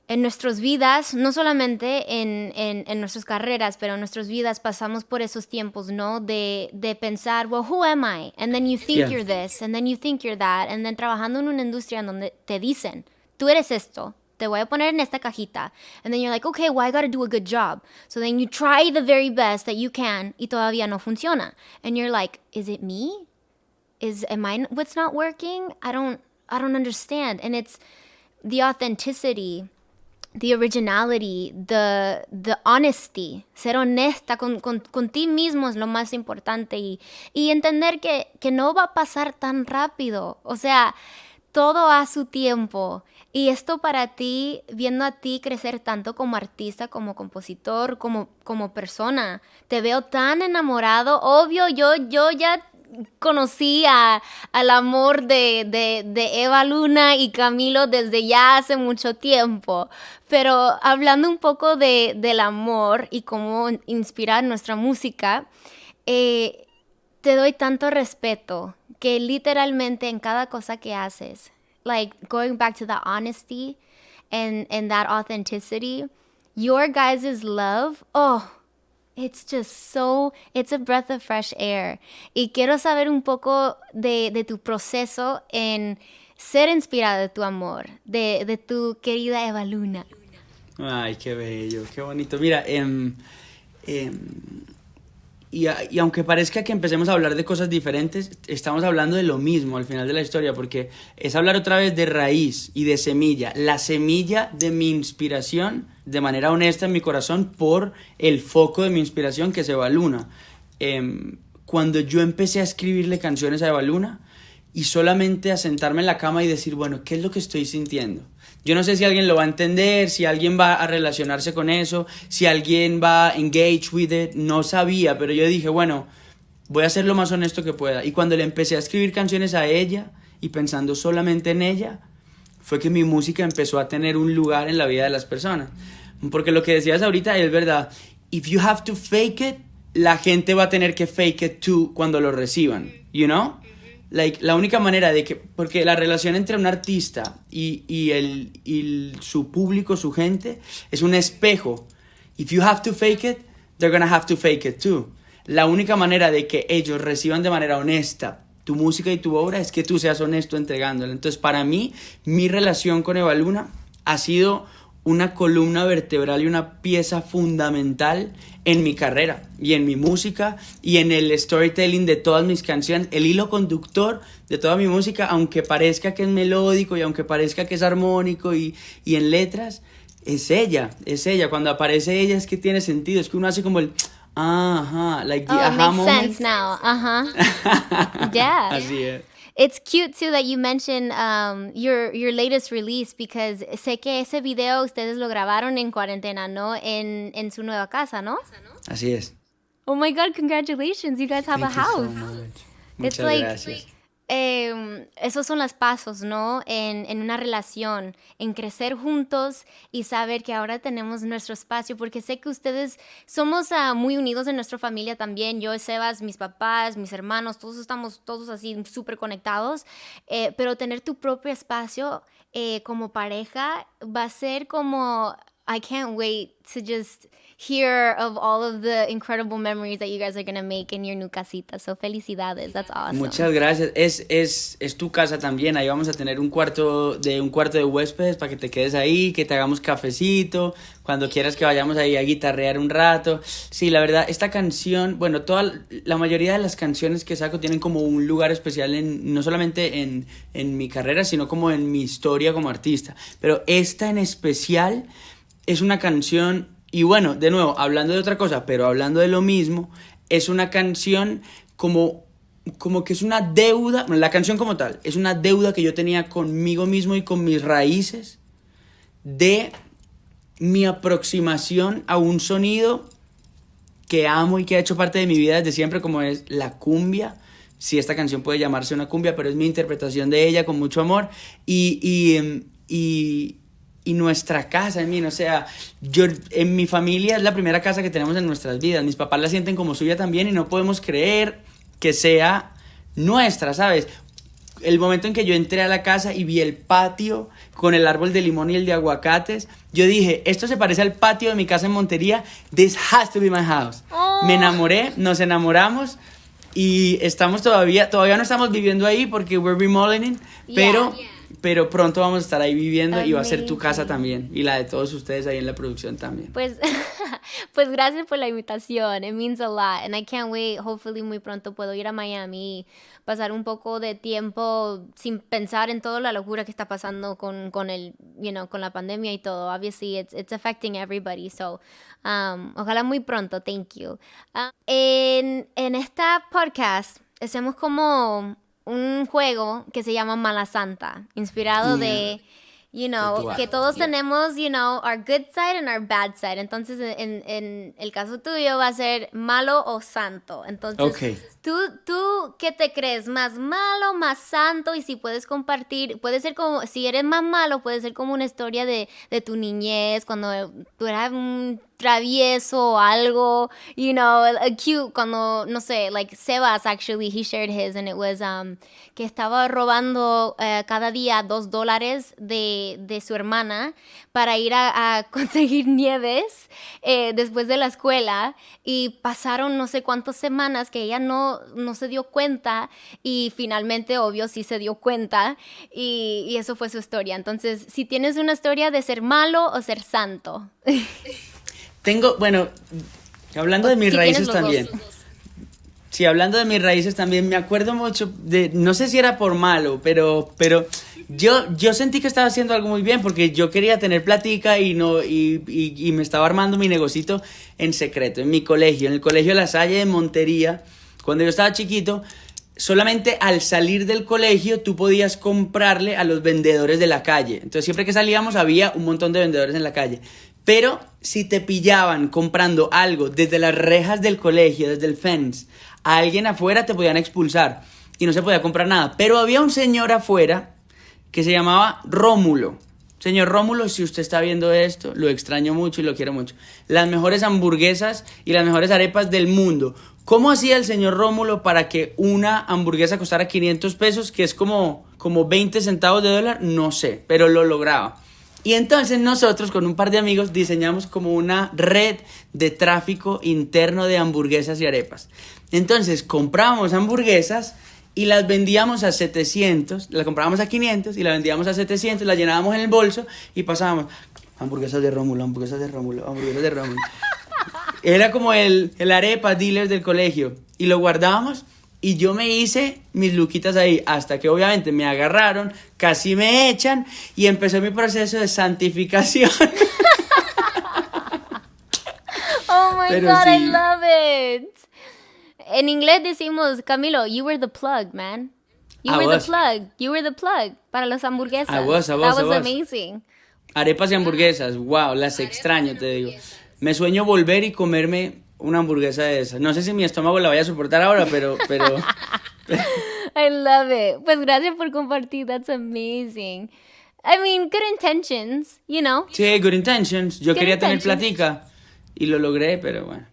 en nuestras vidas, no solamente en nuestras carreras, pero en nuestras vidas pasamos por esos tiempos, ¿no? De pensar, well, who am I? And then you think you're this, and then you think you're that, and then trabajando en una industria en donde te dicen, tú eres esto, te voy a poner en esta cajita. And then you're like, okay, well, I gotta do a good job. So then you try the very best that you can, y todavía no funciona. And you're like, is it me? Am I what's not working? I don't understand. And it's the authenticity, the originality, the honesty, ser honesta con ti mismo es lo más importante y entender que no va a pasar tan rápido, o sea, todo a su tiempo. Y esto para ti, viendo a ti crecer tanto como artista, como compositor, como persona, te veo tan enamorado. Obvio, yo ya conocí al amor de Eva Luna y Camilo desde ya hace mucho tiempo, pero hablando un poco del amor y cómo inspirar nuestra música, te doy tanto respeto que literalmente en cada cosa que haces, like going back to that honesty and that authenticity, your guys' love, it's a breath of fresh air. Y quiero saber un poco de tu proceso en ser inspirada de tu amor, de tu querida Eva Luna. Ay, qué bello, qué bonito. Mira, y aunque parezca que empecemos a hablar de cosas diferentes, estamos hablando de lo mismo al final de la historia, porque es hablar otra vez de raíz y de semilla, la semilla de mi inspiración, de manera honesta en mi corazón, por el foco de mi inspiración, que es Eva Luna. Cuando yo empecé a escribirle canciones a Eva Luna y solamente a sentarme en la cama y decir, bueno, ¿qué es lo que estoy sintiendo? Yo no sé si alguien lo va a entender, si alguien va a relacionarse con eso, si alguien va a engage with it, no sabía, pero yo dije, bueno, voy a ser lo más honesto que pueda. Y cuando le empecé a escribir canciones a ella y pensando solamente en ella, fue que mi música empezó a tener un lugar en la vida de las personas. Porque lo que decías ahorita es verdad. If you have to fake it, la gente va a tener que fake it too cuando lo reciban, you know? Like, la única manera de que... Porque la relación entre un artista y su público, su gente, es un espejo. If you have to fake it, they're gonna have to fake it too. La única manera de que ellos reciban de manera honesta tu música y tu obra es que tú seas honesto entregándola. Entonces, para mí, mi relación con Eva Luna ha sido una columna vertebral y una pieza fundamental en mi carrera y en mi música y en el storytelling de todas mis canciones, el hilo conductor de toda mi música, aunque parezca que es melódico y aunque parezca que es armónico y en letras, es ella, cuando aparece ella es que tiene sentido, es que uno hace como el ajá, like the aha makes moment. Sense now, yeah. Así es. It's cute too that you mentioned your latest release, because sé que ese video ustedes lo grabaron en cuarentena, ¿no? En su nueva casa, ¿no? Así es. Oh my God, congratulations, you guys have Thank a you house. so much. It's Muchas like, gracias. Esos son los pasos, ¿no? En una relación, en crecer juntos y saber que ahora tenemos nuestro espacio, porque sé que ustedes somos muy unidos en nuestra familia también. Yo, Sebas, mis papás, mis hermanos, todos estamos todos así súper conectados, pero tener tu propio espacio como pareja va a ser como... I can't wait to just hear of all of the incredible memories that you guys are going to make in your new casita. So felicidades, that's awesome. Muchas gracias. Es tu casa también. Ahí vamos a tener un cuarto de huéspedes para que te quedes ahí, que te hagamos cafecito, cuando quieras que vayamos ahí a guitarrear un rato. Sí, la verdad, esta canción, bueno, la mayoría de las canciones que saco tienen como un lugar especial no solamente en mi carrera, sino como en mi historia como artista. Pero esta en especial es una canción, y bueno, de nuevo, hablando de otra cosa, pero hablando de lo mismo, es una canción como que es una deuda, bueno, la canción como tal, es una deuda que yo tenía conmigo mismo y con mis raíces de mi aproximación a un sonido que amo y que ha hecho parte de mi vida desde siempre, como es la cumbia. Sí, esta canción puede llamarse una cumbia, pero es mi interpretación de ella con mucho amor y nuestra casa, o sea, en mi familia es la primera casa que tenemos en nuestras vidas. Mis papás la sienten como suya también y no podemos creer que sea nuestra, ¿sabes? el momento en que yo entré a la casa y vi el patio con el árbol de limón y el de aguacates, yo dije, esto se parece al patio de mi casa en Montería. This has to be my house. Oh. Me enamoré, nos enamoramos y estamos todavía no estamos viviendo ahí porque we're remodeling, pero pronto vamos a estar ahí viviendo y va a ser tu casa también y la de todos ustedes ahí en la producción también. Pues, pues gracias por la invitación. It means a lot. And I can't wait. Hopefully muy pronto puedo ir a Miami y pasar un poco de tiempo sin pensar en toda la locura que está pasando con el, con la pandemia y todo. Obviously, it's affecting everybody. So, ojalá muy pronto. Thank you. En esta podcast hacemos como un juego que se llama Mala Santa, inspirado de, que todos tenemos, our good side and our bad side. Entonces, en el caso tuyo va a ser malo o santo. Entonces, ¿tú qué te crees? ¿Más malo, más santo? Y si puedes compartir, puede ser como, si eres más malo, puede ser como una historia de tu niñez, cuando tú eras un travieso o algo, a cute, cuando, no sé, like Sebas, actually, he shared his, and it was, que estaba robando cada día $2 de su hermana para ir a conseguir nieves después de la escuela, y pasaron no sé cuántas semanas que ella no se dio cuenta, y finalmente, obvio, sí se dio cuenta, y eso fue su historia. Entonces, si tienes una historia de ser malo o ser santo. Bueno, hablando de mis raíces también. Sí, hablando de mis raíces también, me acuerdo mucho de, no sé si era por malo, pero yo sentí que estaba haciendo algo muy bien porque yo quería tener platica y me estaba armando mi negocito en secreto, en mi colegio, en el colegio La Salle de Montería. Cuando yo estaba chiquito, solamente al salir del colegio tú podías comprarle a los vendedores de la calle. Entonces siempre que salíamos había un montón de vendedores en la calle. Pero si te pillaban comprando algo desde las rejas del colegio, desde el fence, a alguien afuera te podían expulsar y no se podía comprar nada. Pero había un señor afuera que se llamaba Rómulo. Señor Rómulo, si usted está viendo esto, lo extraño mucho y lo quiero mucho. Las mejores hamburguesas y las mejores arepas del mundo. ¿Cómo hacía el señor Rómulo para que una hamburguesa costara 500 pesos, que es como 20 centavos de dólar? No sé, pero lo lograba. Y entonces nosotros con un par de amigos diseñamos como una red de tráfico interno de hamburguesas y arepas. Entonces comprábamos hamburguesas y las vendíamos a 700, las comprábamos a 500 y las vendíamos a 700, las llenábamos en el bolso y pasábamos hamburguesas de Rómulo, hamburguesas de Rómulo, hamburguesas de Rómulo. Era como el arepa dealer del colegio y lo guardábamos. Y yo me hice mis luquitas ahí, hasta que obviamente me agarraron, casi me echan, y empezó mi proceso de santificación. Oh my Pero God, sí. I love it. En inglés decimos, Camilo, you were the plug, man. You were the plug para las hamburguesas. I was. That was amazing. Arepas y hamburguesas, wow, las extraño, te digo. Me sueño volver y comerme una hamburguesa de esas. No sé si mi estómago la vaya a soportar ahora, pero... I love it. Pues gracias por compartir. That's amazing. I mean, good intentions, Sí, good intentions. Yo Good quería tener intentions. platica y lo logré, pero bueno.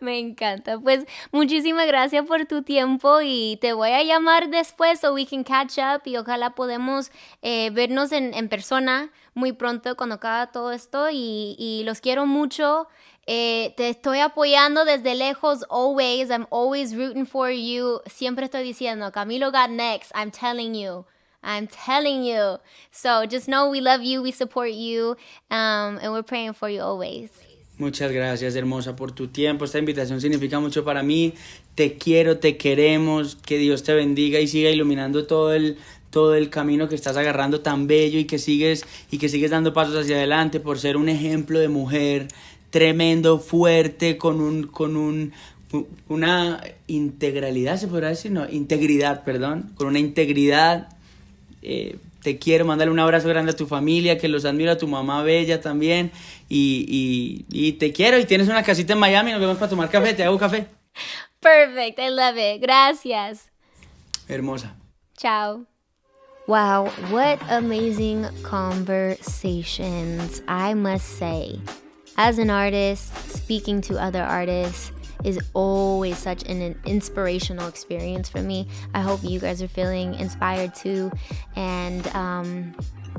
Me encanta. Pues muchísimas gracias por tu tiempo y te voy a llamar después so we can catch up y ojalá podemos vernos en persona muy pronto cuando acabe todo esto y los quiero mucho. Te estoy apoyando desde lejos always. I'm always rooting for you. Siempre estoy diciendo, Camilo got next. I'm telling you. So just know we love you, we support you, and we're praying for you always. Muchas gracias, hermosa, por tu tiempo. Esta invitación significa mucho para mí. Te quiero, te queremos. Que Dios te bendiga y siga iluminando todo el camino que estás agarrando tan bello y que sigues dando pasos hacia adelante por ser un ejemplo de mujer tremendo, fuerte, con una integralidad, ¿se podrá decir? No, integridad, perdón. Con una integridad. Te quiero, mándale un abrazo grande a tu familia, que los admiro, a tu mamá bella también, y te quiero, y tienes una casita en Miami, nos vemos para tomar café, te hago café. Perfect, I love it. Gracias. Hermosa. Ciao. Wow, what amazing conversations, I must say. As an artist, speaking to other artists, is always such an inspirational experience for me. I hope you guys are feeling inspired too. And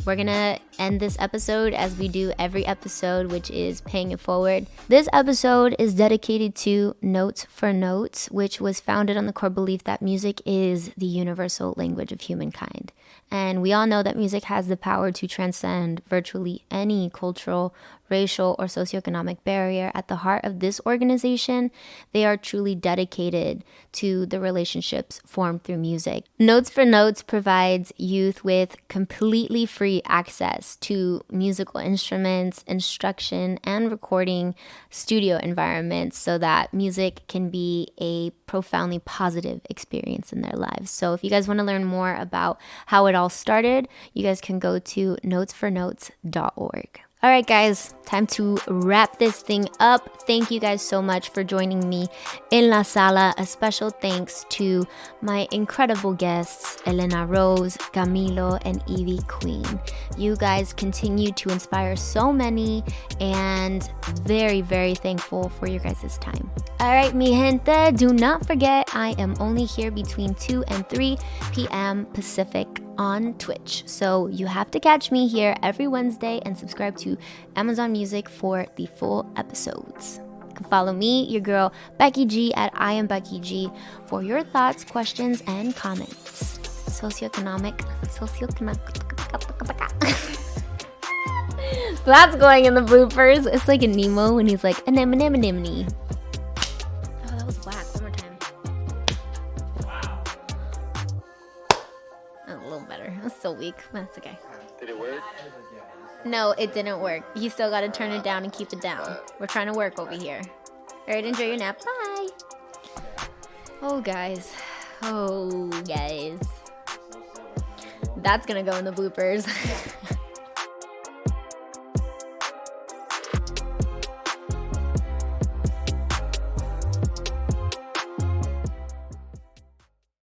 we're gonna end this episode as we do every episode, which is paying it forward. This episode is dedicated to Notes for Notes, which was founded on the core belief that music is the universal language of humankind. And we all know that music has the power to transcend virtually any cultural, racial, or socioeconomic barrier. At the heart of this organization, they are truly dedicated to the relationships formed through music. Notes for Notes provides youth with completely free access to musical instruments, instruction, and recording studio environments so that music can be a profoundly positive experience in their lives. So if you guys want to learn more about how it all started, you guys can go to notesfornotes.org. All right, guys, time to wrap this thing up. Thank you guys so much for joining me in La Sala. A special thanks to my incredible guests, Elena Rose, Camilo, and Evie Queen. You guys continue to inspire so many, and very, very thankful for your guys' time. All right, mi gente, do not forget I am only here between 2 and 3 p.m. Pacific on Twitch. So you have to catch me here every Wednesday and subscribe to Amazon Music for the full episodes. You can follow me, your girl Becky G, at I am Becky G for your thoughts, questions, and comments. Socioeconomic. That's going in the bloopers. It's like a Nemo when he's like anemone. Oh, that was whack. One more time. Oh, a little better. It was still weak, but that's okay. Did it work? No, it didn't work. You still got to turn it down and keep it down. We're trying to work over here. All right, enjoy your nap. Bye. Oh, guys. That's going to go in the bloopers.